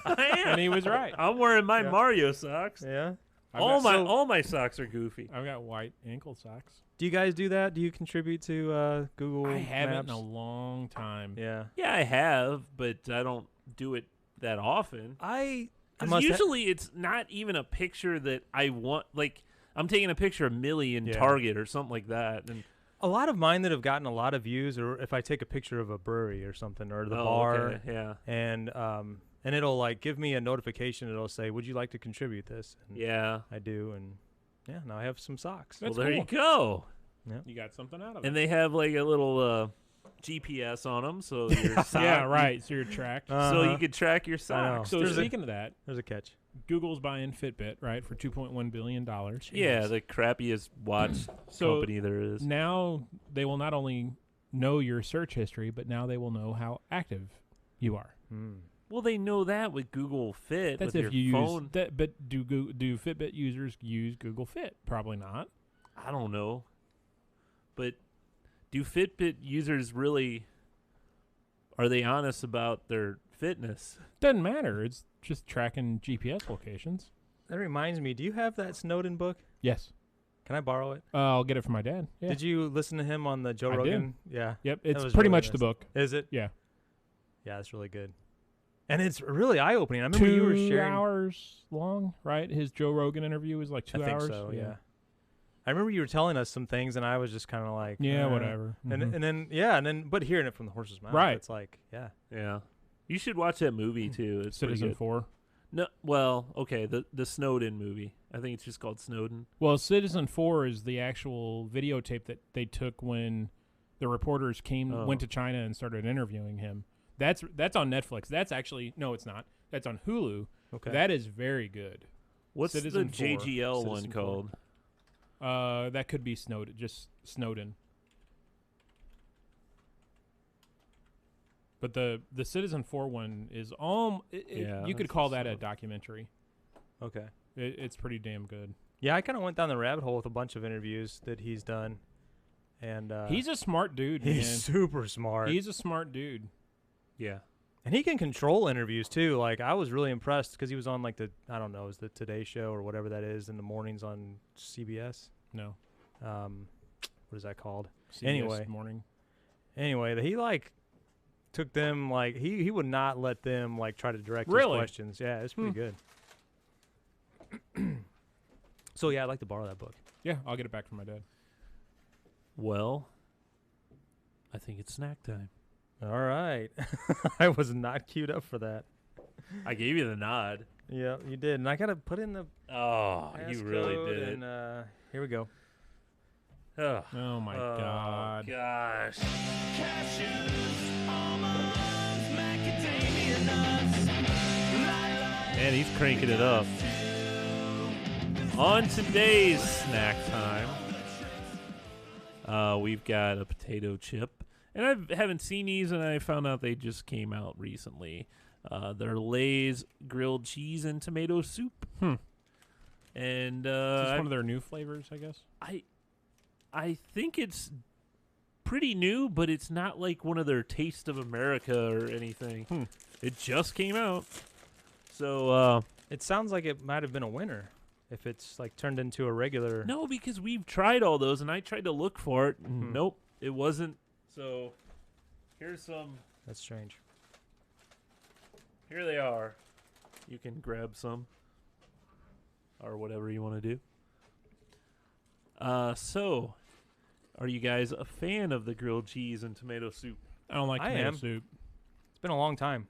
I am. and he was right. I'm wearing my Yeah. Mario socks. Yeah. All my socks are goofy. I've got white ankle socks. Do you guys do that? Do you contribute to Google I haven't Maps? in a long time. Yeah. Yeah, I have, but I don't do it that often. I Because must ha- usually it's not even a picture that I want. Like, I'm taking a picture of Millie in Yeah. Target or something like that. And a lot of mine that have gotten a lot of views, or if I take a picture of a brewery or something, or the bar, okay, yeah. and it'll like give me a notification. It'll say, "Would you like to contribute this?" And Yeah. I do, and yeah, now I have some socks. That's well, there cool. you go. You got something out of it. And they have like a little GPS on them, so your sock, yeah, right. So you're tracked. So Uh-huh. you could track your I know. socks. so there's a- speaking of that, There's a catch. Google's buying Fitbit, right, for $2.1 billion. Yeah, the crappiest watch So company there is. now they will not only know your search history, but now they will know how active you are. Well, they know that with Google Fit. That's with if your you phone. use that. But do Fitbit users use Google Fit? Probably not. I don't know. But do Fitbit users really, are they honest about their fitness? Doesn't matter. It's just tracking GPS locations. That reminds me. Do you have that Snowden book? Yes. Can I borrow it? I'll get it from my dad. Yeah. Did you listen to him on the Joe I did. Rogan? Yeah. Yep. It's was pretty really much nice. the book. Is it? Yeah. Yeah, it's really good. And it's really eye opening. I remember you were 2 sharing. hours long, right? His Joe Rogan interview was like 2 I think hours. so. Yeah. I remember you were telling us some things, and I was just kind of like, Yeah, whatever. And Mhm. and then but hearing it from the horse's mouth, Right. It's like, yeah. Yeah. You should watch that movie, too. It's pretty Citizen good. 4. No, well, okay, the Snowden movie. I think it's just called Snowden. Well, Citizen 4 is the actual videotape that they took when the reporters went to China and started interviewing him. That's on Netflix. That's actually no, it's not. That's on Hulu. Okay. That is very good. What's Citizen the 4. JGL one Citizen 4. called? That could be Snowden. Just Snowden. But the Citizen 4 one is Yeah, you could that's call that a Snowden. documentary. Okay. It's pretty damn good. Yeah, I kind of went down the rabbit hole with a bunch of interviews that he's done, and He's a smart dude, he's man. super smart. He's a smart dude. Yeah. And he can control interviews too. Like I was really impressed because he was on like I don't know, is the Today Show or whatever that is in the mornings on CBS. No. What is that called? CBS Anyway. morning. Anyway, he like took them like he would not let them like try to direct his Really? questions. Yeah, it's pretty good. So yeah, I'd like to borrow that book. Yeah, I'll get it back from my dad. Well, I think it's snack time. All right. I was not queued up for that. I gave you the nod. Yeah, you did. And I got to put in the Oh, you really passcode did. And here we go. Ugh. Oh my god. Gosh. Man, he's cranking it up. On today's snack time, we've got a potato chip. And I haven't seen these, and I found out they just came out recently. They're Lay's grilled cheese and tomato soup. Hmm. And Is this one of their new flavors, I guess? I think it's pretty new, but it's not like one of their Taste of America or anything. It just came out. So, It sounds like it might have been a winner if it's like turned into a regular. no, because we've tried all those, and I tried to look for it. And Nope, it wasn't. So, here's some. That's strange. Here they are. You can grab some. Or whatever you want to do. So, are you guys a fan of the grilled cheese and tomato soup? I don't like I tomato am. soup. It's been a long time.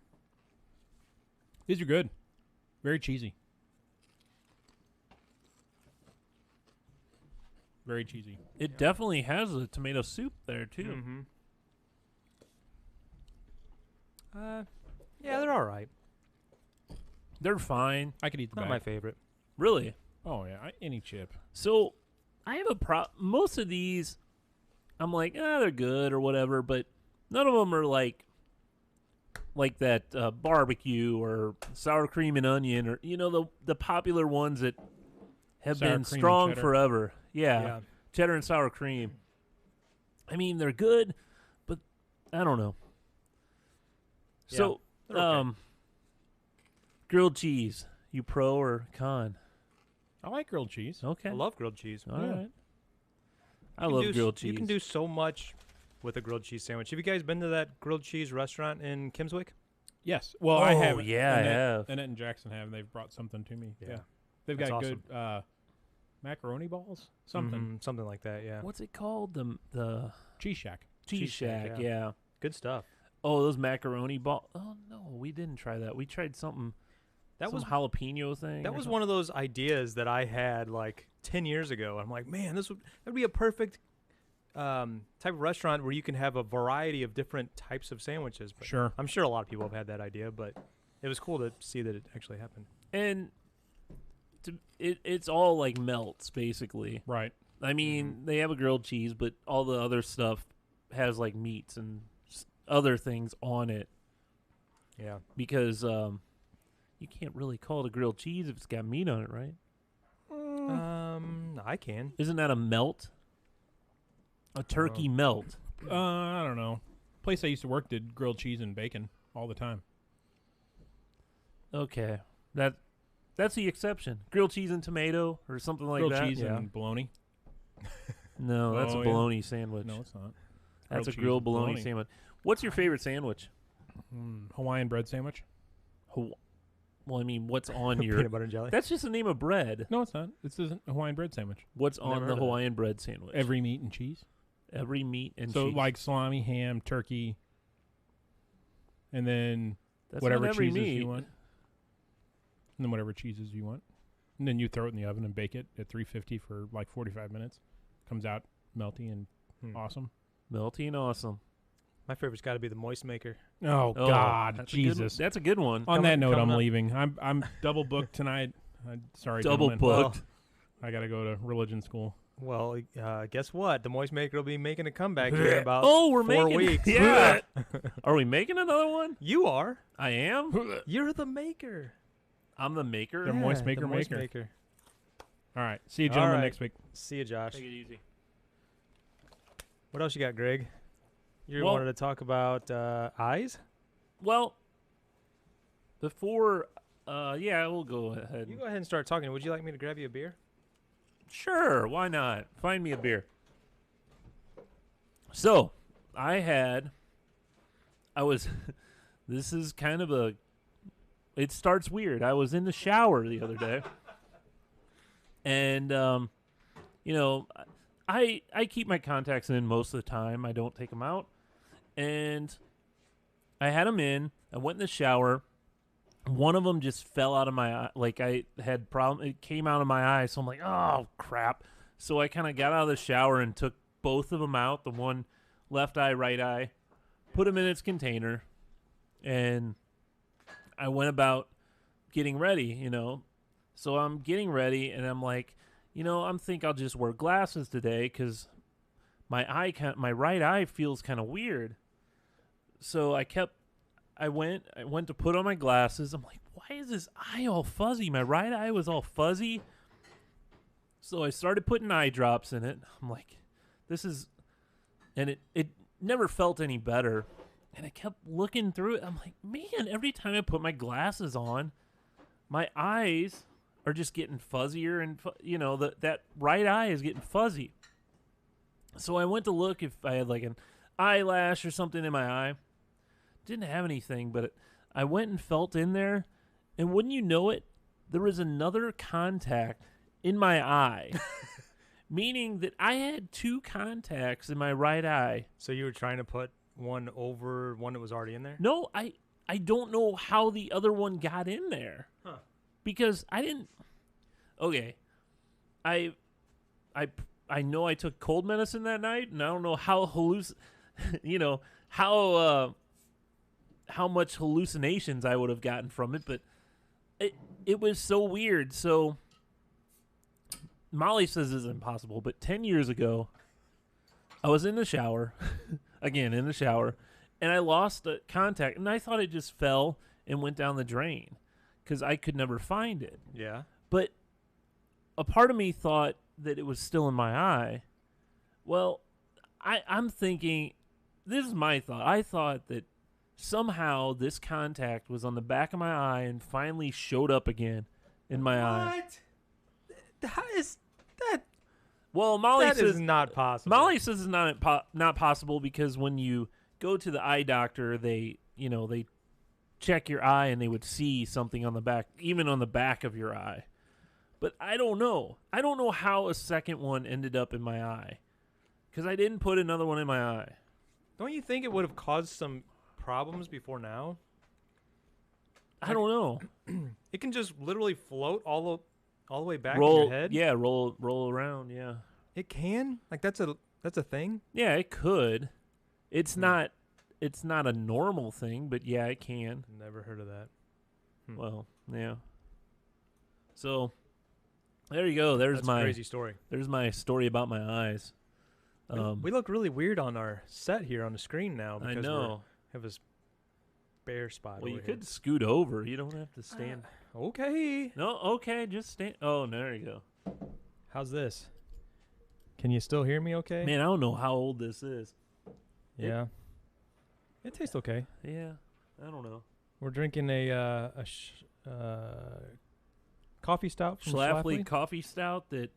These are good. Very cheesy. Very cheesy. It definitely has a tomato soup there, too. Mm-hmm. Yeah, they're all right. They're fine. I could eat the Not bag. my favorite. Really. Oh yeah, any chip. So, I have a most of these, I'm like, they're good or whatever, but none of them are like that barbecue or sour cream and onion or, the popular ones that have Sour been cream and strong cheddar. forever. Yeah. Yeah. Cheddar and sour cream. I mean, they're good, but I don't know. So, they're okay. grilled cheese. You pro or con? I like grilled cheese. Okay. I love grilled cheese. All right. I You can love do grilled cheese. You can do so much with a grilled cheese sandwich. Have you guys been to that grilled cheese restaurant in Kimswick? Yes. Well, I Oh, have. yeah, I have. Annette and Jackson have. They've brought something to me. Yeah. Yeah. They've That's got awesome. good macaroni balls. Something. Something like that. Yeah. What's it called? The Cheese Shack. Cheese Shack. Shack, Yeah. Good stuff. Oh, those macaroni balls. Oh no, we didn't try that. We tried something. That some was jalapeno thing. That or was something. one of those ideas that I had like 10 years ago. I'm like, man, that'd be a perfect type of restaurant where you can have a variety of different types of sandwiches. But Sure. I'm sure a lot of people have had that idea, but it was cool to see that it actually happened. And it's all like melts basically. Right. I mean, they have a grilled cheese, but all the other stuff has like meats and other things on it Yeah. because you can't really call it a grilled cheese if it's got meat on it, right? I can. Isn't that a melt? A turkey melt. I don't know. Place I used to work did grilled cheese and bacon all the time. Okay, that's the exception. Grilled cheese and tomato or something like grilled that. cheese yeah. and bologna. No, that's Oh, a yeah. bologna sandwich. No, it's not. That's a cheese grilled and bologna sandwich. What's your favorite sandwich? Hawaiian bread sandwich. Well, I mean, what's on your? Peanut butter and jelly. That's just the name of bread. No, it's not. It's a Hawaiian bread sandwich. What's Never on heard the of that. Hawaiian bread sandwich? Every meat and cheese. Every meat and So cheese. like salami, ham, turkey, and then That's whatever not every cheeses meat. you want. And then whatever cheeses you want. And then you throw it in the oven and bake it at 350 for like 45 minutes. Comes out melty and awesome. Melty and awesome. My favorite's got to be the moist maker. Oh, God, that's a good one. Jesus. That's a good one. On that note, coming I'm up. leaving. I'm double booked tonight. Sorry, Double gentlemen. booked. I got to go to religion school. Well, guess what? The moist maker will be making a comeback here in about Oh, we're 4 making weeks. Yeah. Are we making another one? You are. I am. You're the maker. I'm the maker. The moist Yeah, maker the moist maker. maker. All right. See you, All gentlemen, right. next week. See you, Josh. Take it easy. What else you got, Greg? You Well- wanted to talk about eyes? Well, before, yeah, we'll go ahead. You go ahead and start talking. Would you like me to grab you a beer? Sure, why not? Find me a beer. So, this is kind of it starts weird. I was in the shower the other day, and, I keep my contacts in most of the time. I don't take them out. And I had them in. I went in the shower. One of them just fell out of my eye. Like I had problem. It came out of my eye. So I'm like, oh crap. So I kind of got out of the shower and took both of them out. The one left eye, right eye, put them in its container. And I went about getting ready, So I'm getting ready and I'm like, I'll just wear glasses today because my right eye feels kind of weird. So I went to put on my glasses. I'm like, why is this eye all fuzzy? My right eye was all fuzzy. So I started putting eye drops in it. I'm like, and it never felt any better. And I kept looking through it. I'm like, man, every time I put my glasses on, my eyes are just getting fuzzier and, that right eye is getting fuzzy. So I went to look if I had like an eyelash or something in my eye. Didn't have anything, but I went and felt in there, and wouldn't you know it, there was another contact in my eye, meaning that I had two contacts in my right eye. So you were trying to put one over one that was already in there? No, I don't know how the other one got in there. Huh. Because I didn't. Okay, I know I took cold medicine that night, and I don't know how how much hallucinations I would have gotten from it, but it was so weird. So Molly says this is impossible, but 10 years ago, I was in the shower, again in the shower, and I lost a contact, and I thought it just fell and went down the drain because I could never find it. Yeah. But a part of me thought that it was still in my eye. Well, I'm thinking, this is my thought. I thought that somehow this contact was on the back of my eye and finally showed up again in my eye. What? How is that? Well, Molly That says is not possible. Molly says it's not possible because when you go to the eye doctor, they check your eye and they would see something on the back, even on the back of your eye. But I don't know. I don't know how a second one ended up in my eye because I didn't put another one in my eye. Don't you think it would have caused some problems before now? I don't know. It can just literally float all the way back roll, in your head. yeah, roll around, yeah. It can. Like that's a thing. Yeah, it could. It's not a normal thing, but yeah, it can. Never heard of that. Well, yeah. So there you go. There's That's my a crazy story. There's my story about my eyes. We look really weird on our set here on the screen now I because we know. have this bare spot. Well, you over here. could scoot over. You don't have to stand. Okay. No, okay, just stand. Oh, there you go. How's this? Can you still hear me? Okay. Man, I don't know how old this is. Yeah. It tastes okay. Yeah, I don't know. We're drinking a coffee stout from Schlafly Schlafly. coffee stout that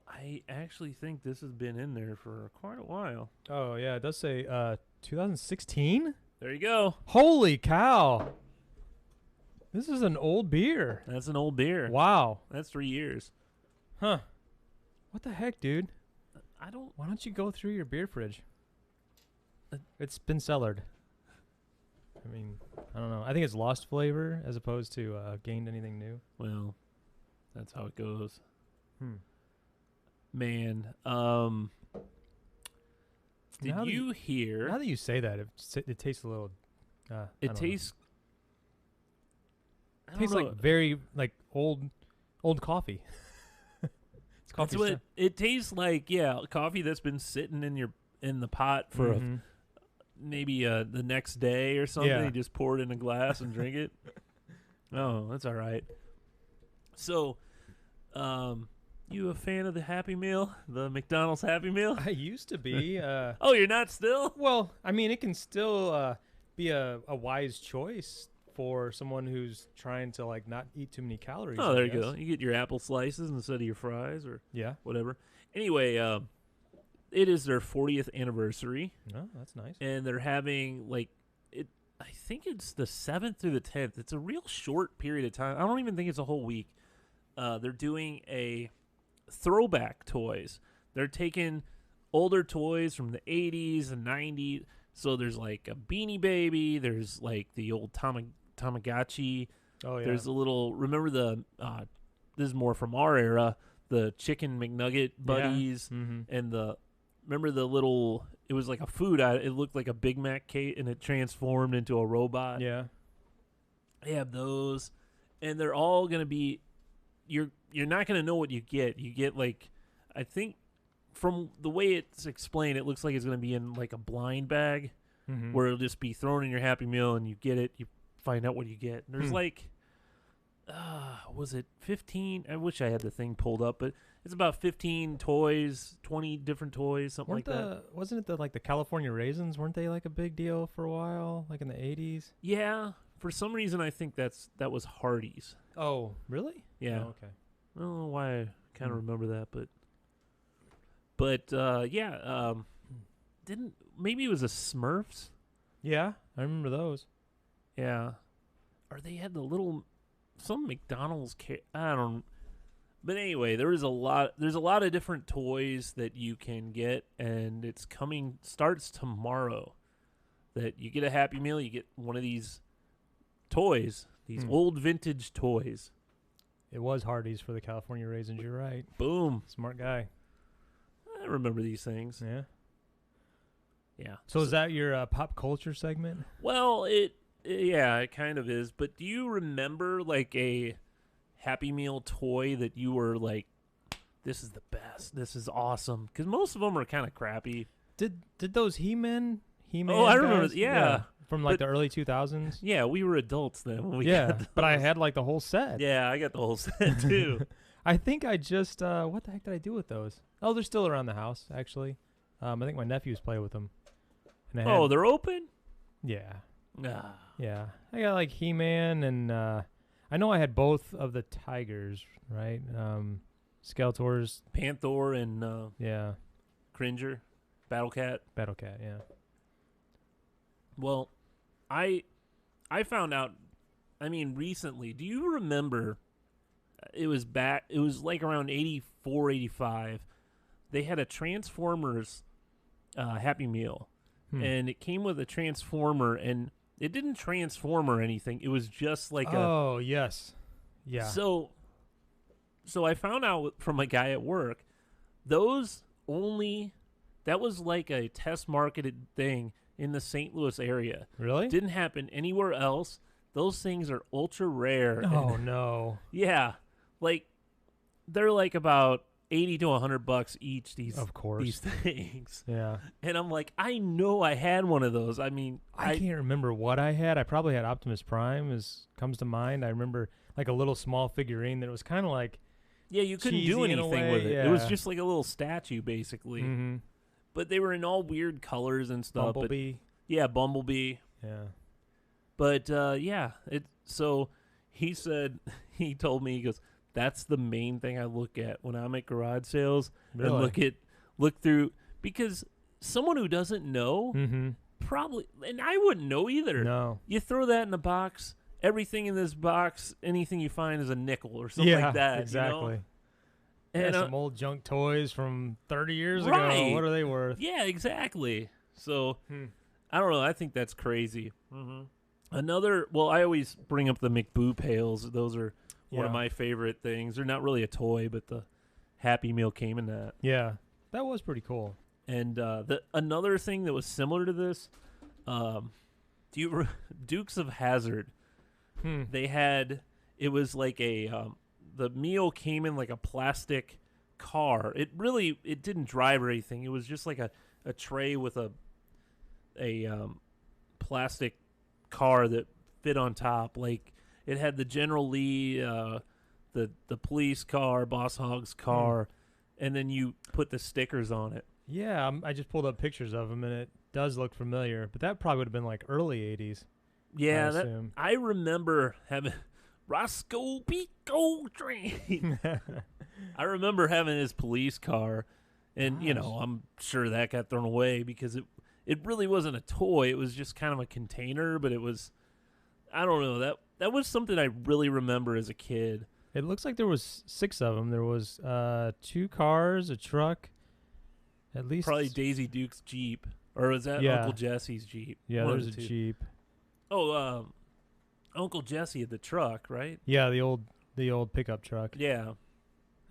I actually think this has been in there for quite a while. Oh yeah, it does say 2016. There you go. Holy cow! This is an old beer. That's an old beer. Wow. That's 3 years. Huh. What the heck, dude? I don't. Why don't you go through your beer fridge? It's been cellared. I mean, I don't know. I think it's lost flavor as opposed to gained anything new. Well, that's how it goes. Hmm. Man, did Now that you hear? Now that you say that, it tastes a little. I It don't know. tastes. I don't tastes know. like very like old coffee. It's coffee. That's what it tastes like. Yeah, coffee that's been sitting in the pot for maybe the next day or something. Yeah. You just pour it in a glass and drink it. Oh, that's all right. So, you a fan of the Happy Meal, the McDonald's Happy Meal? I used to be. Oh, you're not still? Well, I mean, it can still be a wise choice for someone who's trying to like not eat too many calories. Oh, I there you guess. go. You get your apple slices instead of your fries or Yeah. whatever. Anyway, it is their 40th anniversary, No, that's nice. and they're having like it. I think it's the 7th through the 10th. It's a real short period of time. I don't even think it's a whole week. They're doing a throwback toys. They're taking older toys from the 80s and 90s. So there's like a Beanie Baby. There's like the old Tamagotchi. Oh yeah. There's a little. Remember the? This is more from our era. The Chicken McNugget buddies and the. Remember the little? It was like a food. It looked like a Big Mac cake, and it transformed into a robot. Yeah. They have those, and they're all gonna be. You're not gonna know what you get. You get like, I think, from the way it's explained, it looks like it's gonna be in like a blind bag, where it'll just be thrown in your Happy Meal, and you get it. You find out what you get. And there's like, was it 15? I wish I had the thing pulled up, but it's about 15 toys, 20 different toys, something like that. Wasn't it the California raisins? Weren't they like a big deal for a while, like in the 80s? Yeah, for some reason I think that was Hardee's. Oh, really? Yeah. Oh, okay. I don't know why I kind of remember that, but yeah, didn't maybe it was a Smurfs? Yeah, I remember those. Yeah, or they had the little some McDonald's. I don't. But anyway, there's a lot of different toys that you can get, and it's starts tomorrow. That you get a Happy Meal, you get one of these toys, these old vintage toys. It was Hardee's for the California raisins. You're right. Boom. Smart guy. I remember these things. Yeah. Yeah. So is that your pop culture segment? Well, it kind of is. But do you remember like a Happy Meal toy that you were like, this is the best, this is awesome? Because most of them are kind of crappy. Did those He-Man? Oh, I remember. Guys? Yeah. From like But- the early 2000s. Yeah, we were adults then. When we Yeah, got but I those. had like the whole set. Yeah, I got the whole set too. I think I just what the heck did I do with those? Oh, they're still around the house actually. I think my nephews play with them. And I Oh, had, they're open? yeah. Nah. Yeah, I got like He-Man, and I know I had both of the tigers, right? Skeletors, Panther and yeah, Cringer, Battle Cat. Battle Cat, yeah. Well, I found out. I mean, recently. Do you remember? It was back. It was like around 84, 85. They had a Transformers Happy Meal, and it came with a Transformer, and it didn't transform or anything. It was just like oh, yes. Yeah. So I found out from a guy at work, those only, that was like a test marketed thing in the St. Louis area. Really? Didn't happen anywhere else. Those things are ultra rare. Oh, no. Yeah. Like, they're like about 80 to $100 each, these, Of course. these things. Yeah. And I'm like, I know I had one of those. I mean, I can't remember what I had. I probably had Optimus Prime, comes to mind. I remember like a little small figurine that was kind of like, yeah, you couldn't cheesy do in a anything way, with it. It was yeah. just like a little statue, basically. mm-hmm. But they were in all weird colors and stuff. Bumblebee. But, yeah, Bumblebee. Yeah. But yeah, so he said, he told me, he goes, that's the main thing I look at when I'm at garage sales. Really? And look through, because someone who doesn't know Mm-hmm. probably, and I wouldn't know either. No. You throw that in a box, everything in this box, anything you find is a nickel or something Yeah, like that. exactly. You know? And And some old junk toys from 30 years ago. Right. What are they worth? yeah, exactly. So Hmm. I don't know. I think that's crazy. Another, well, I always bring up the McBoo pails. Those are one of Yeah. my favorite things. They're not really a toy, but the Happy Meal came in that. Yeah. That was pretty cool. And another thing that was similar to this, Dukes of Hazzard? Hmm. They had, it was like the meal came in like a plastic car. It didn't drive or anything. It was just like a tray with a plastic car that fit on top. Like it had the General Lee, the police car, Boss Hogg's car, and then you put the stickers on it. Yeah, I just pulled up pictures of them, and it does look familiar. But that probably would have been like early 80s. Yeah, I assume. I remember having Roscoe Pico Train. I remember having his police car, and you know, I'm sure that got thrown away because it really wasn't a toy. It was just kind of a container, but it was, I don't know, that was something I really remember as a kid. It looks like there was 6 of them. There was 2 cars, a truck, at least. Probably Daisy Duke's Jeep, or was that Yeah. Uncle Jesse's Jeep? Yeah, One of there's a the two. Jeep. Oh, Uncle Jesse had the truck, right? Yeah, the old pickup truck. Yeah,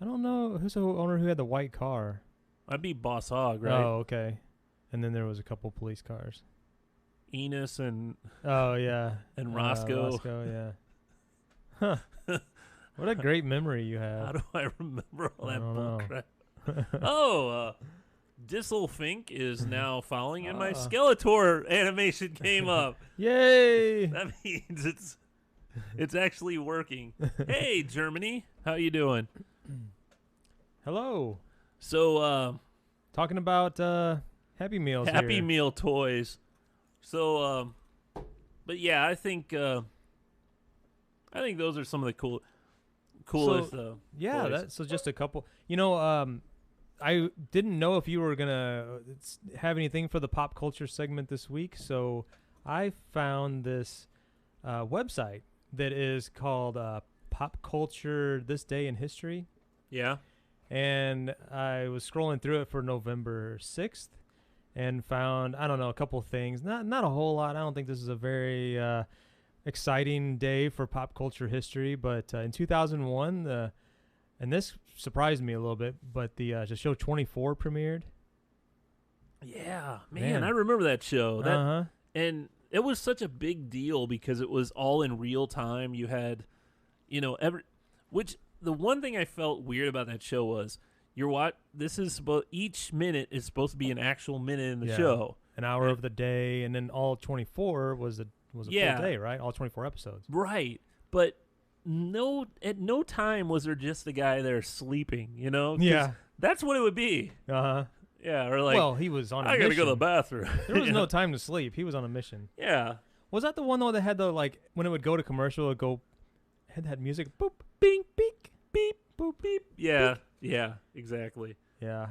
I don't know who's the owner who had the white car. I'd be Boss Hogg, right? Oh, okay. And then there was a couple police cars. Enos and Oh yeah. And Roscoe. Roscoe, yeah. Huh. What a great memory you have. how do I remember all I that don't know. bullcrap? Oh, Dissel Fink is now following, and my Ah. Skeletor animation came up. Yay! That means it's actually working. Hey, Germany, how you doing? Hello. So, Talking about Happy Meals. Happy here. Meal toys. So, but yeah, I think those are some of the coolest. Yeah, toys. so just a couple. You know, I didn't know if you were gonna have anything for the pop culture segment this week, so I found this website that is called Pop Culture This Day in History, Yeah. and I was scrolling through it for November 6th and found, I don't know, a couple things. Not a whole lot. I don't think this is a very exciting day for pop culture history, but in 2001, and this surprised me a little bit, but the show 24 premiered. Yeah, Man. man, I remember that show. That Uh-huh. and it was such a big deal because it was all in real time. You had, which the one thing I felt weird about that show was each minute is supposed to be an actual minute in the Yeah. show. An hour of the day, and then all 24 was a Yeah. full day, right? All 24 episodes. Right. But at no time was there just a guy there sleeping, 'Cause Yeah. that's what it would be. Uh-huh. Yeah, or like, well, he was on a I gotta mission. go to the bathroom. There was no time to sleep. He was on a mission. Yeah. Was that the one though that had the like when it would go to commercial, it would go had that music boop bing beep beep boop beep. Yeah, yeah, exactly. Yeah.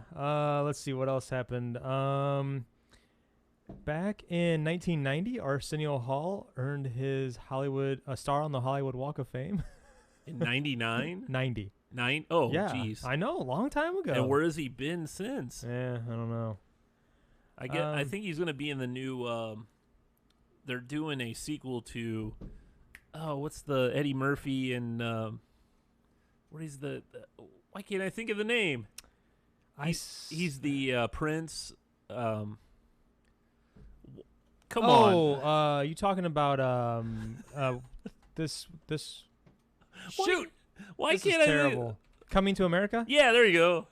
Let's see what else happened. Back in 1990, Arsenio Hall earned his a star on the Hollywood Walk of Fame. In 99? 90. Oh, yeah, jeez. I know, a long time ago. And where has he been since? Yeah, I don't know. I think he's going to be in the new. They're doing a sequel to. Oh, what's the Eddie Murphy and what is the? Why can't I think of the name? He's the Prince. Come on. Oh, you talking about this? Shoot! Why This can't is I? terrible. Coming to America? Yeah, there you go.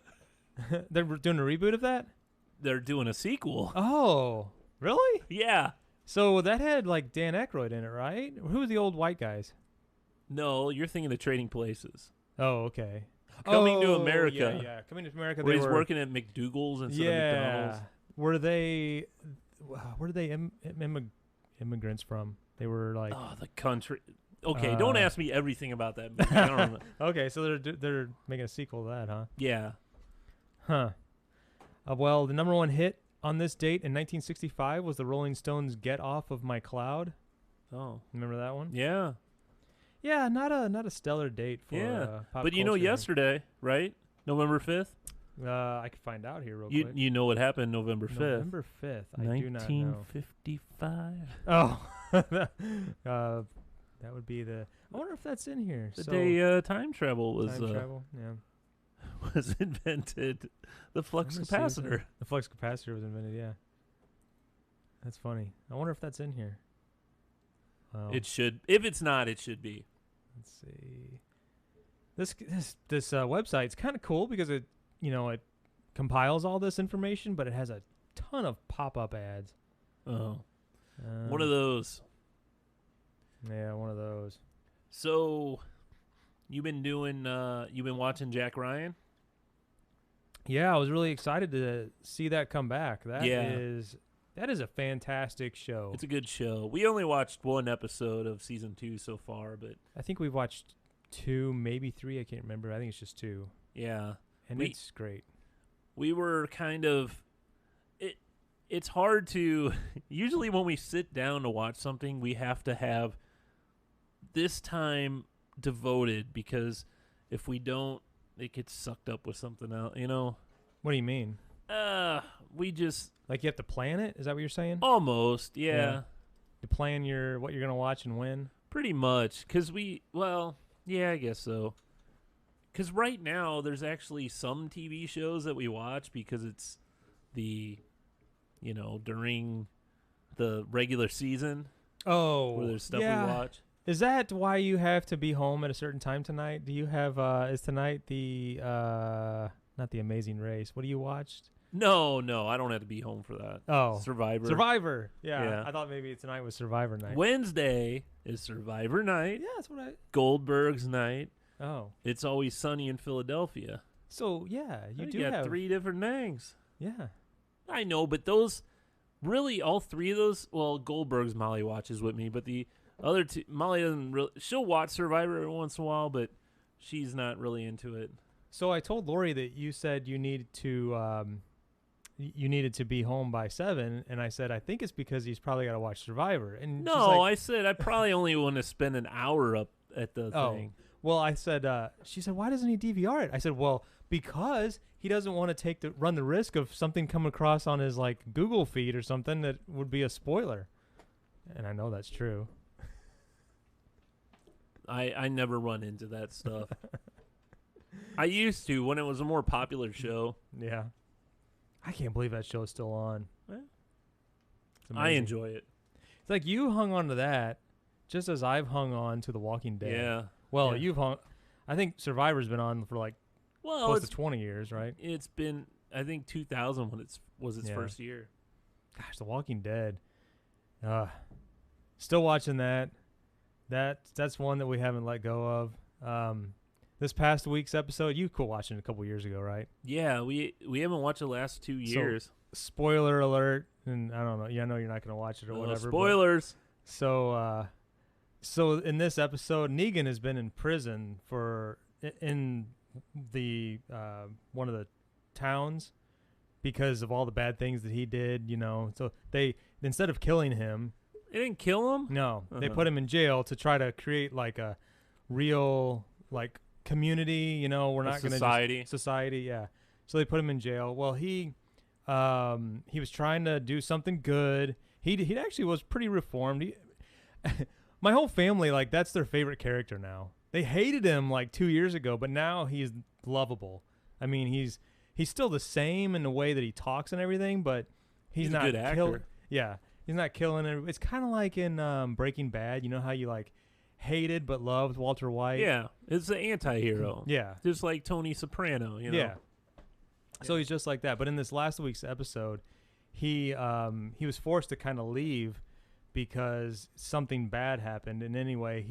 They're doing a reboot of that? They're doing a sequel. Oh, really? Yeah. So that had like Dan Aykroyd in it, right? Who were the old white guys? No, you're thinking of Trading Places. Oh, okay. Coming to America. Yeah. Coming to America. Where they he's were working at McDougal's instead of McDonald's. Were they? Where did they immigrants from? They were like. Oh, the country. Okay, don't ask me everything about that movie. I don't know. Okay, so they're making a sequel to that, huh? Yeah. Huh. Well, the number one hit on this date in 1965 was the Rolling Stones' "Get Off of My Cloud." Oh. Remember that one? Yeah. Yeah, not a stellar date for pop But you know, culture. yesterday, right? November 5th? I could find out here real quick. You know what happened November 5th? November 5th. I do not know. 1955. Oh. That would be the. I wonder if that's in here. The day time travel was time travel. Yeah. was invented. The flux Let me see if capacitor. The flux capacitor was invented. Yeah. That's funny. I wonder if that's in here. Wow. It should. If it's not, it should be. Let's see. This website's kind of cool because it compiles all this information, but it has a ton of pop-up ads. Oh. One of those. Yeah, one of those. So, you've been watching Jack Ryan? Yeah, I was really excited to see that come back. That Yeah. is a fantastic show. It's a good show. We only watched one episode of season 2 so far, but I think we've watched 2, maybe 3. I can't remember. I think it's just 2. yeah. And it's great. We were kind of it's hard to usually when we sit down to watch something, we have to have this time devoted because if we don't, it gets sucked up with something else, you know? What do you mean? We just Like you have to plan it? Is that what you're saying? almost, yeah. To plan what you're going to watch and when? Pretty much cuz yeah, I guess so. Cuz right now there's actually some TV shows that we watch because it's during the regular season Oh, where there's stuff yeah. we watch. Is that why you have to be home at a certain time tonight? Do you have is tonight the not The Amazing Race? What do you watched? No, I don't have to be home for that. Oh, Survivor. Yeah. Yeah. I thought maybe tonight was Survivor night. Wednesday is Survivor night. Yeah, that's what I. Goldberg's night. Oh, It's Always Sunny in Philadelphia. so yeah, you You do got have 3 different things. Yeah. I know, but those really all 3 of those. Well, Goldberg's Molly watches with me, but the other 2, Molly doesn't really. She'll watch Survivor every once in a while, but she's not really into it. So I told Lori that you said you needed to be home by 7, and I said I think it's because he's probably got to watch Survivor. And she's No, like, I said I probably only want to spend an hour up at the Oh. thing. Well, I said, she said, why doesn't he DVR it? I said, well, because he doesn't want to run the risk of something coming across on his like Google feed or something that would be a spoiler. And I know that's true. I never run into that stuff. I used to when it was a more popular show. Yeah. I can't believe that show's still on. Well, It's I amazing. enjoy it. It's like you hung on to that just as I've hung on to The Walking Dead. Yeah. Well, Yeah. you've hung. I think Survivor's been on for like Well, close to 20 years, right? it's been I think 2000 when was its Yeah. first year. Gosh, The Walking Dead. Still watching that. That's one that we haven't let go of. This past week's episode, you could watch it a couple years ago, right? Yeah, we haven't watched the last 2 years. Spoiler alert, and I don't know. Yeah, I know you're not going to watch it or Oh, whatever. spoilers. So in this episode, Negan has been in prison in the one of the towns because of all the bad things that he did. So they, instead of killing him, They didn't kill him? no, they Uh-huh. put him in jail to try to create like a real like community. We're not going to society. society, yeah. So they put him in jail. Well, he was trying to do something good. He actually was pretty reformed. My whole family, like, that's their favorite character now. They hated him like 2 years ago, but now he's lovable. I mean, he's still the same in the way that he talks and everything, but he's He's a not good actor. Yeah, he's not killing it. It's kind of like in Breaking Bad. You know how you like hated but loved Walter White? Yeah, it's the anti-hero. Yeah. Just like Tony Soprano, Yeah. So he's just like that. But in this last week's episode, he was forced to kind of leave because something bad happened. And anyway,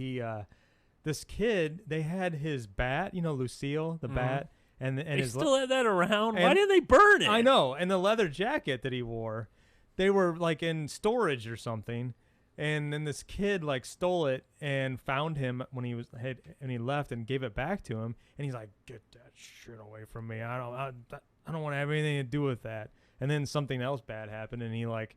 this kid, they had his bat, Lucille, the bat, and They his still had that around. Why and- didn't they burn it? I know, and the leather jacket that he wore, they were like in storage or something. And then this kid like stole it and found him when he he left and gave it back to him. And he's like, "Get that shit away from me! I don't want to have anything to do with that." And then something else bad happened, and he like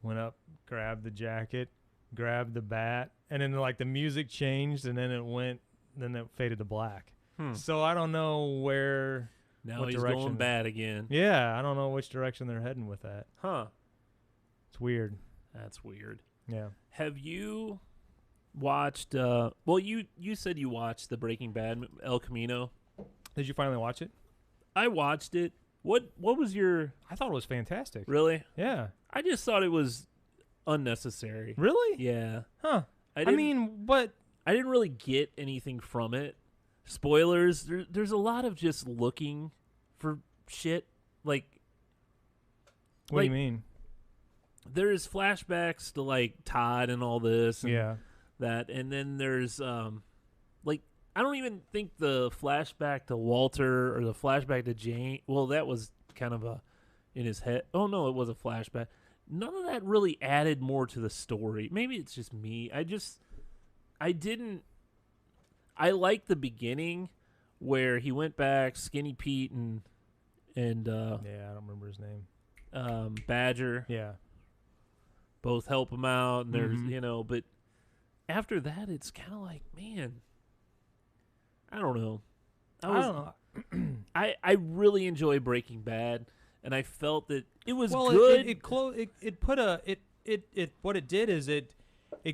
went up, grabbed the jacket, grabbed the bat, and then like the music changed, and then it faded to black. So I don't know where. Now what he's direction? going bad again. Yeah, I don't know which direction they're heading with that. Huh. It's weird. That's weird. Yeah. Have you watched well you said you watched the Breaking Bad El Camino. Did you finally watch it? I watched it. What was your I thought it was fantastic. really? Yeah. I just thought it was unnecessary. Really? Yeah. Huh. I didn't- mean, but I didn't really get anything from it. Spoilers, there's a lot of just looking for shit. Like what do you Like, mean? there's flashbacks to like Todd and all this and Yeah. that, and then there's like I don't even think the flashback to Walter or the flashback to Jane, well, that was kind of in his head. Oh no, it was a flashback. None of that really added more to the story. Maybe it's just me. I liked the beginning where he went back, Skinny Pete and Yeah, I don't remember his name. Badger Yeah. both help him out, and there's Mhm. but after that it's kind of like, man, I don't know. I don't know. I really enjoy Breaking Bad, and I felt that it was Well, good. what it did is it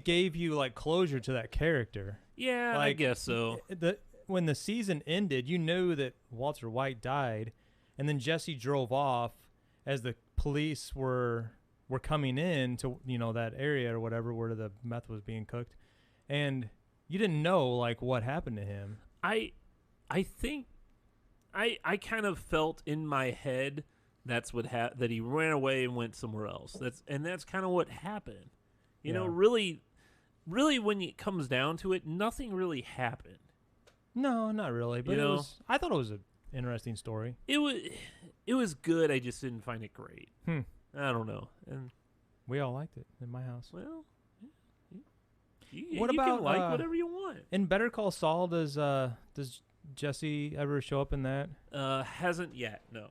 gave you like closure to that character. yeah, I like, guess so. When the season ended, you knew that Walter White died, and then Jesse drove off as the police were coming in to that area or whatever where the meth was being cooked, and you didn't know like what happened to him. I think I kind of felt in my head that's what that he ran away and went somewhere else. That's kind of what happened. You know, Yeah. really when it comes down to it, nothing really happened. No, not really. But I thought it was an interesting story. It was good. I just didn't find it great. Hmm. I don't know. And We all liked it in my house. well, What you about, can like whatever you want. In Better Call Saul, does Jesse ever show up in that? Hasn't yet. No.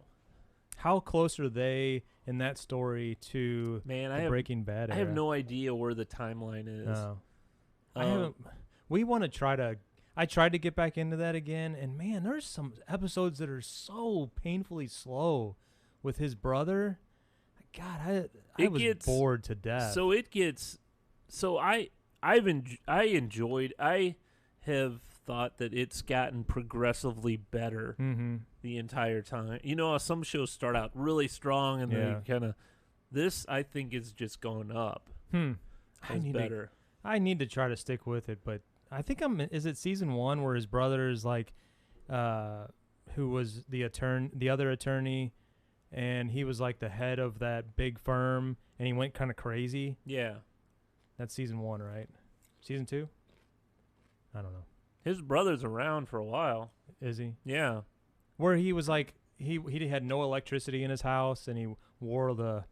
How close are they in that story to Man, the Breaking Bad I era? have no idea where the timeline is. No. I Um, haven't. We want to try to. I tried to get back into that again, and man, there's some episodes that are so painfully slow with his brother. God, I It was gets- bored to death. So it gets. So I enjoyed. I have thought that it's gotten progressively better Mm-hmm. the entire time. You know, how some shows start out really strong and Yeah. they kind of. This I think is just going up. I It's need better. I need to try to stick with it, but I think Is it season 1 where his brother is like, who was the other attorney, and he was like the head of that big firm, and he went kind of crazy. Yeah. That's season 1, right? Season 2? I don't know. His brother's around for a while. Is he? Yeah. Where he was like he had no electricity in his house, and he wore the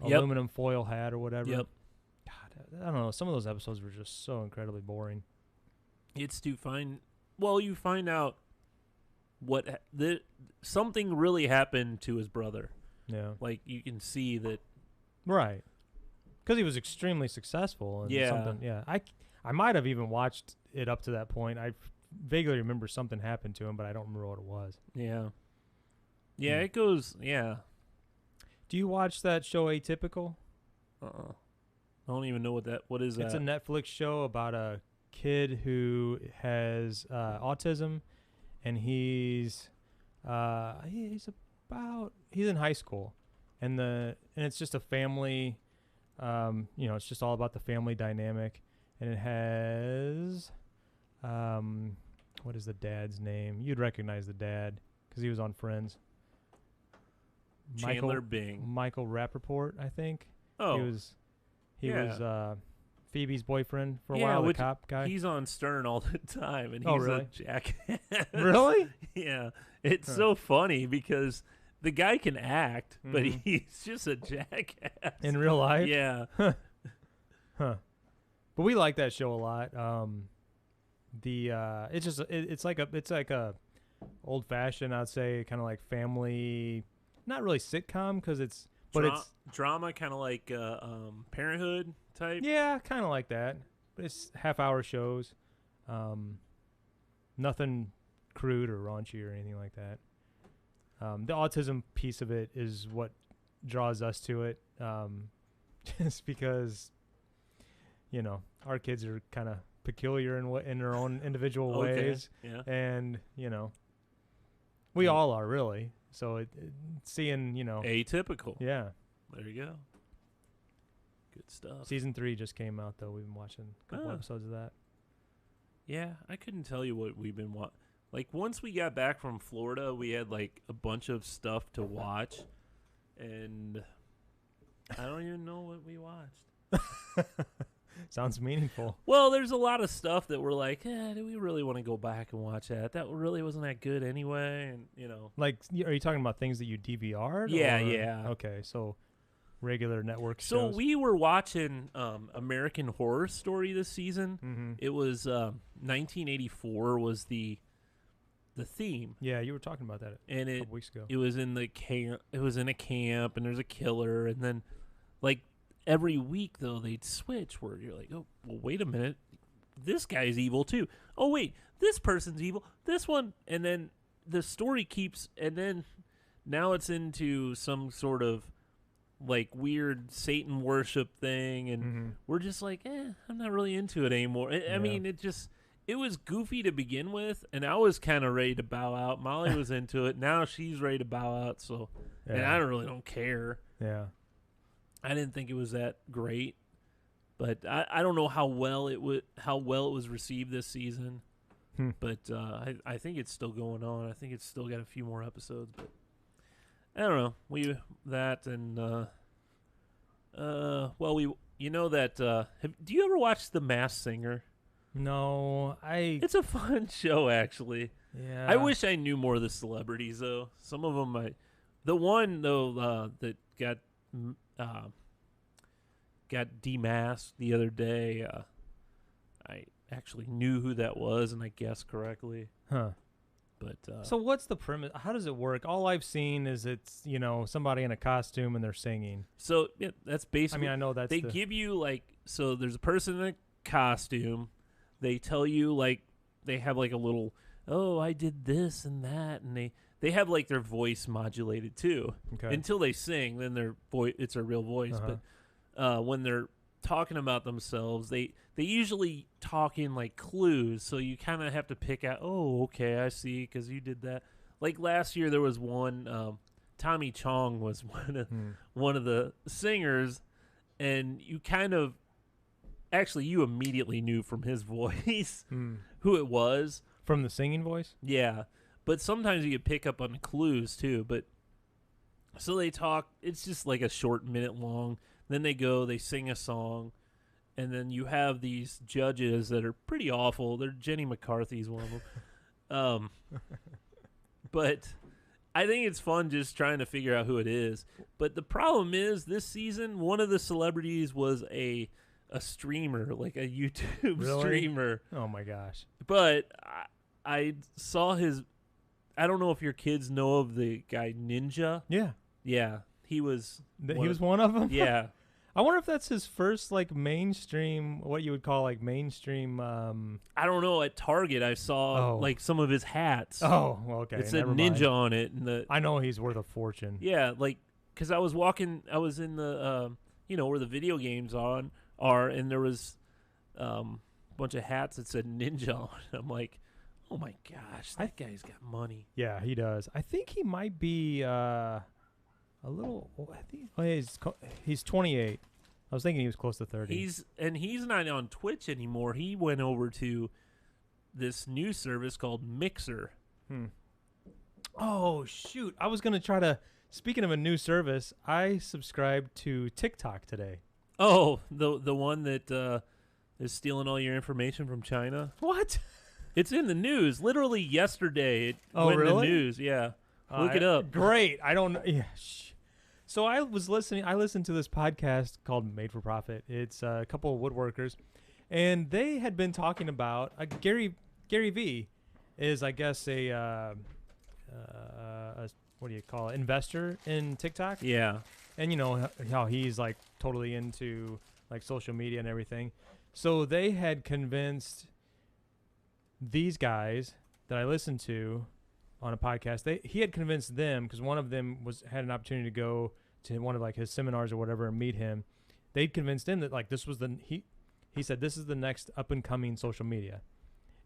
Yep. aluminum foil hat or whatever. Yep. God, I don't know. Some of those episodes were just so incredibly boring. It's to find. Well, you find out something really happened to his brother. Yeah. Like you can see that. Right. Because he was extremely successful. And Yeah. Yeah. I might have even watched it up to that point. I vaguely remember something happened to him, but I don't remember what it was. Yeah. Yeah, Hmm. it goes. Yeah. Do you watch that show Atypical? I don't even know what is that. It's a Netflix show about a kid who has autism, and he's in high school, and it's just a family. It's just all about the family dynamic, and it has, what is the dad's name? You'd recognize the dad because he was on Friends. Chandler Bing. Michael Rappaport, I think. Oh, He Yeah. was Phoebe's boyfriend for a Yeah, while, the which cop guy. he's on Stern all the time, and Oh, he's really? a jackass. Really? Yeah, it's Huh. so funny because the guy can act, but Mhm. he's just a jackass. In real life? Yeah. Huh. But we like that show a lot. It's like a old fashioned, I'd say, kind of like family, not really sitcom because it's Drama, kind of like Parenthood type. yeah, kind of like that. But it's half-hour shows. Nothing crude or raunchy or anything like that. The autism piece of it is what draws us to it, just because, our kids are kind of peculiar in their own individual Okay. ways, Yeah. and we Yeah. all are really. So seeing, Atypical. yeah. There you go. Good stuff. Season 3 just came out though. We've been watching a couple Ah. episodes of that. Yeah, I couldn't tell you what we've been watching. Like, once we got back from Florida, we had, like, a bunch of stuff to watch. And I don't even know what we watched. Sounds meaningful. Well, there's a lot of stuff that we're like, do we really want to go back and watch that? That really wasn't that good anyway. And, Like, are you talking about things that you DVR'd? Yeah, or- yeah. Okay, so regular network So shows. we were watching American Horror Story this season. Mm-hmm. It was 1984 was the theme. Yeah, you were talking about that And a it couple weeks ago. it was in the camp. It was in a camp, and there's a killer, and then like every week though they'd switch where you're like, oh, well, wait a minute, this guy's evil too. Oh wait, this person's evil. This one, and then the story keeps, and then now it's into some sort of like weird Satan worship thing, and Mm-hmm. we're just like, I'm not really into it anymore. I Yeah. mean, it was goofy to begin with, and I was kind of ready to bow out. Molly was into it. Now she's ready to bow out. So, and I don't care. Yeah. I didn't think it was that great, but I don't know how well it was received this season. Hmm. But I think it's still going on. I think it's still got a few more episodes, but I don't know. Do you ever watch The Masked Singer? No, It's a fun show, actually. yeah. I wish I knew more of the celebrities, though. Some of them, the one though that got demasked the other day. I actually knew who that was, and I guessed correctly. Huh. But So what's the premise? How does it work? All I've seen is it's somebody in a costume and they're singing. so yeah, that's I basically. mean, I know that's They give you so there's a person in a costume. They tell you they have a little, oh, I did this and that, and they have their voice modulated too. okay. Until they sing, then their voice, it's a real voice. Uh-huh. But when they're talking about themselves, they usually talk in clues, so you kind of have to pick out, oh, okay, I see, because you did that. Like last year, there was one, Tommy Chong was one of the singers, and you you immediately knew from his voice who it was. From the singing voice? Yeah, but sometimes you could pick up on the clues too. But so they talk. It's just like a short minute long. Then they sing a song, and then you have these judges that are pretty awful. Jenny McCarthy's one of them. But I think it's fun just trying to figure out who it is. But the problem is this season, one of the celebrities was a a streamer, like a YouTube Really? streamer. Oh my gosh. But I saw his. I don't know if your kids know of the guy Ninja. Yeah. Yeah, he was. He was one of them. Yeah, I wonder if that's his first like mainstream, what you would call like mainstream. I don't know. At Target, I saw Oh. like some of his hats. Oh, well, okay. it said never Ninja mind. on it, and the I know he's worth a fortune. yeah, like because I was walking, I was in the where the video games are, and there was a bunch of hats that said Ninja on it. I'm like, oh my gosh, that guy's got money. Yeah, he does. I think he might be a little. I think he's 28. I was thinking he was close to 30. He's not on Twitch anymore. He went over to this new service called Mixer. Oh shoot! I was gonna try to. Speaking of a new service, I subscribed to TikTok today. Oh, the one that is stealing all your information from China. What? It's in the news. Literally yesterday, it Oh, went in really? the news. Yeah, look it up. Great. I don't. Yeah. So I was listening. I listened to this podcast called Made for Profit. It's a couple of woodworkers, and they had been talking about Gary V is, I guess, a what do you call it? Investor in TikTok. Yeah, And you know how he's like totally into like social media and everything. So they had convinced these guys that I listened to on a podcast. He had convinced them, because one of them had an opportunity to go to one of like his seminars or whatever and meet him. They'd convinced him that like this was he said this is the next up and coming social media.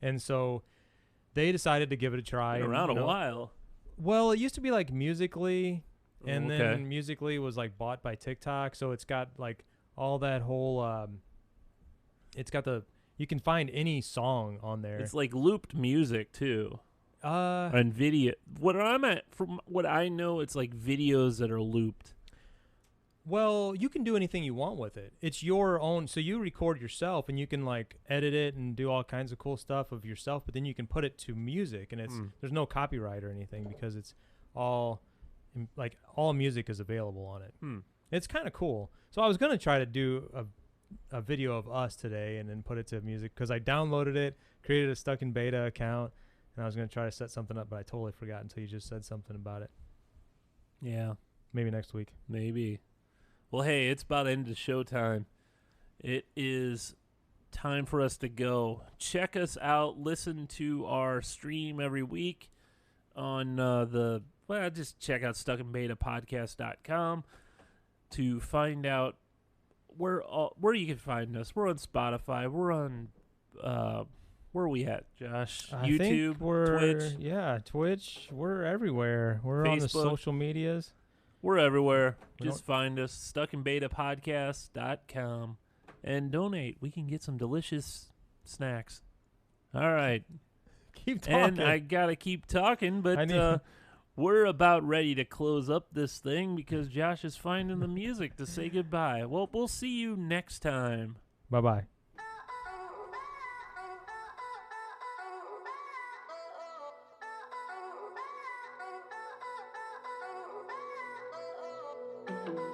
And so they decided to give it a try. been around a while. Well, it used to be like Musically, and Okay. then Musically was like bought by TikTok, so it's got like all that whole it's got you can find any song on there. It's like looped music too, Uh and video. From what I know, it's like videos that are looped. well, you can do anything you want with it. It's your own, so you record yourself and you can like edit it and do all kinds of cool stuff of yourself, but then you can put it to music, and there's no copyright or anything because it's all like all music is available on it. It's kind of cool. So I was going to try to do a video of us today and then put it to music, because I downloaded it, created a Stuck in Beta account, and I was going to try to set something up, but I totally forgot until you just said something about it. Yeah, Maybe next week. maybe. Well, hey, it's about end of show time. It is time for us to go. Check us out. Listen to our stream every week on just check out stuckinbetapodcast.com to find out where you can find us. We're on Spotify. We're on where are we at, Josh? I YouTube, think we're, Twitch. Yeah, Twitch. We're everywhere. We're on the Facebook. social medias. We're everywhere. We Just find us, stuckinbetapodcast.com, and donate. We can get some delicious snacks. All right. Keep talking. And I got to keep talking, I need- but we're about ready to close up this thing because Josh is finding the music to say goodbye. Well, we'll see you next time. Bye-bye. Thank you.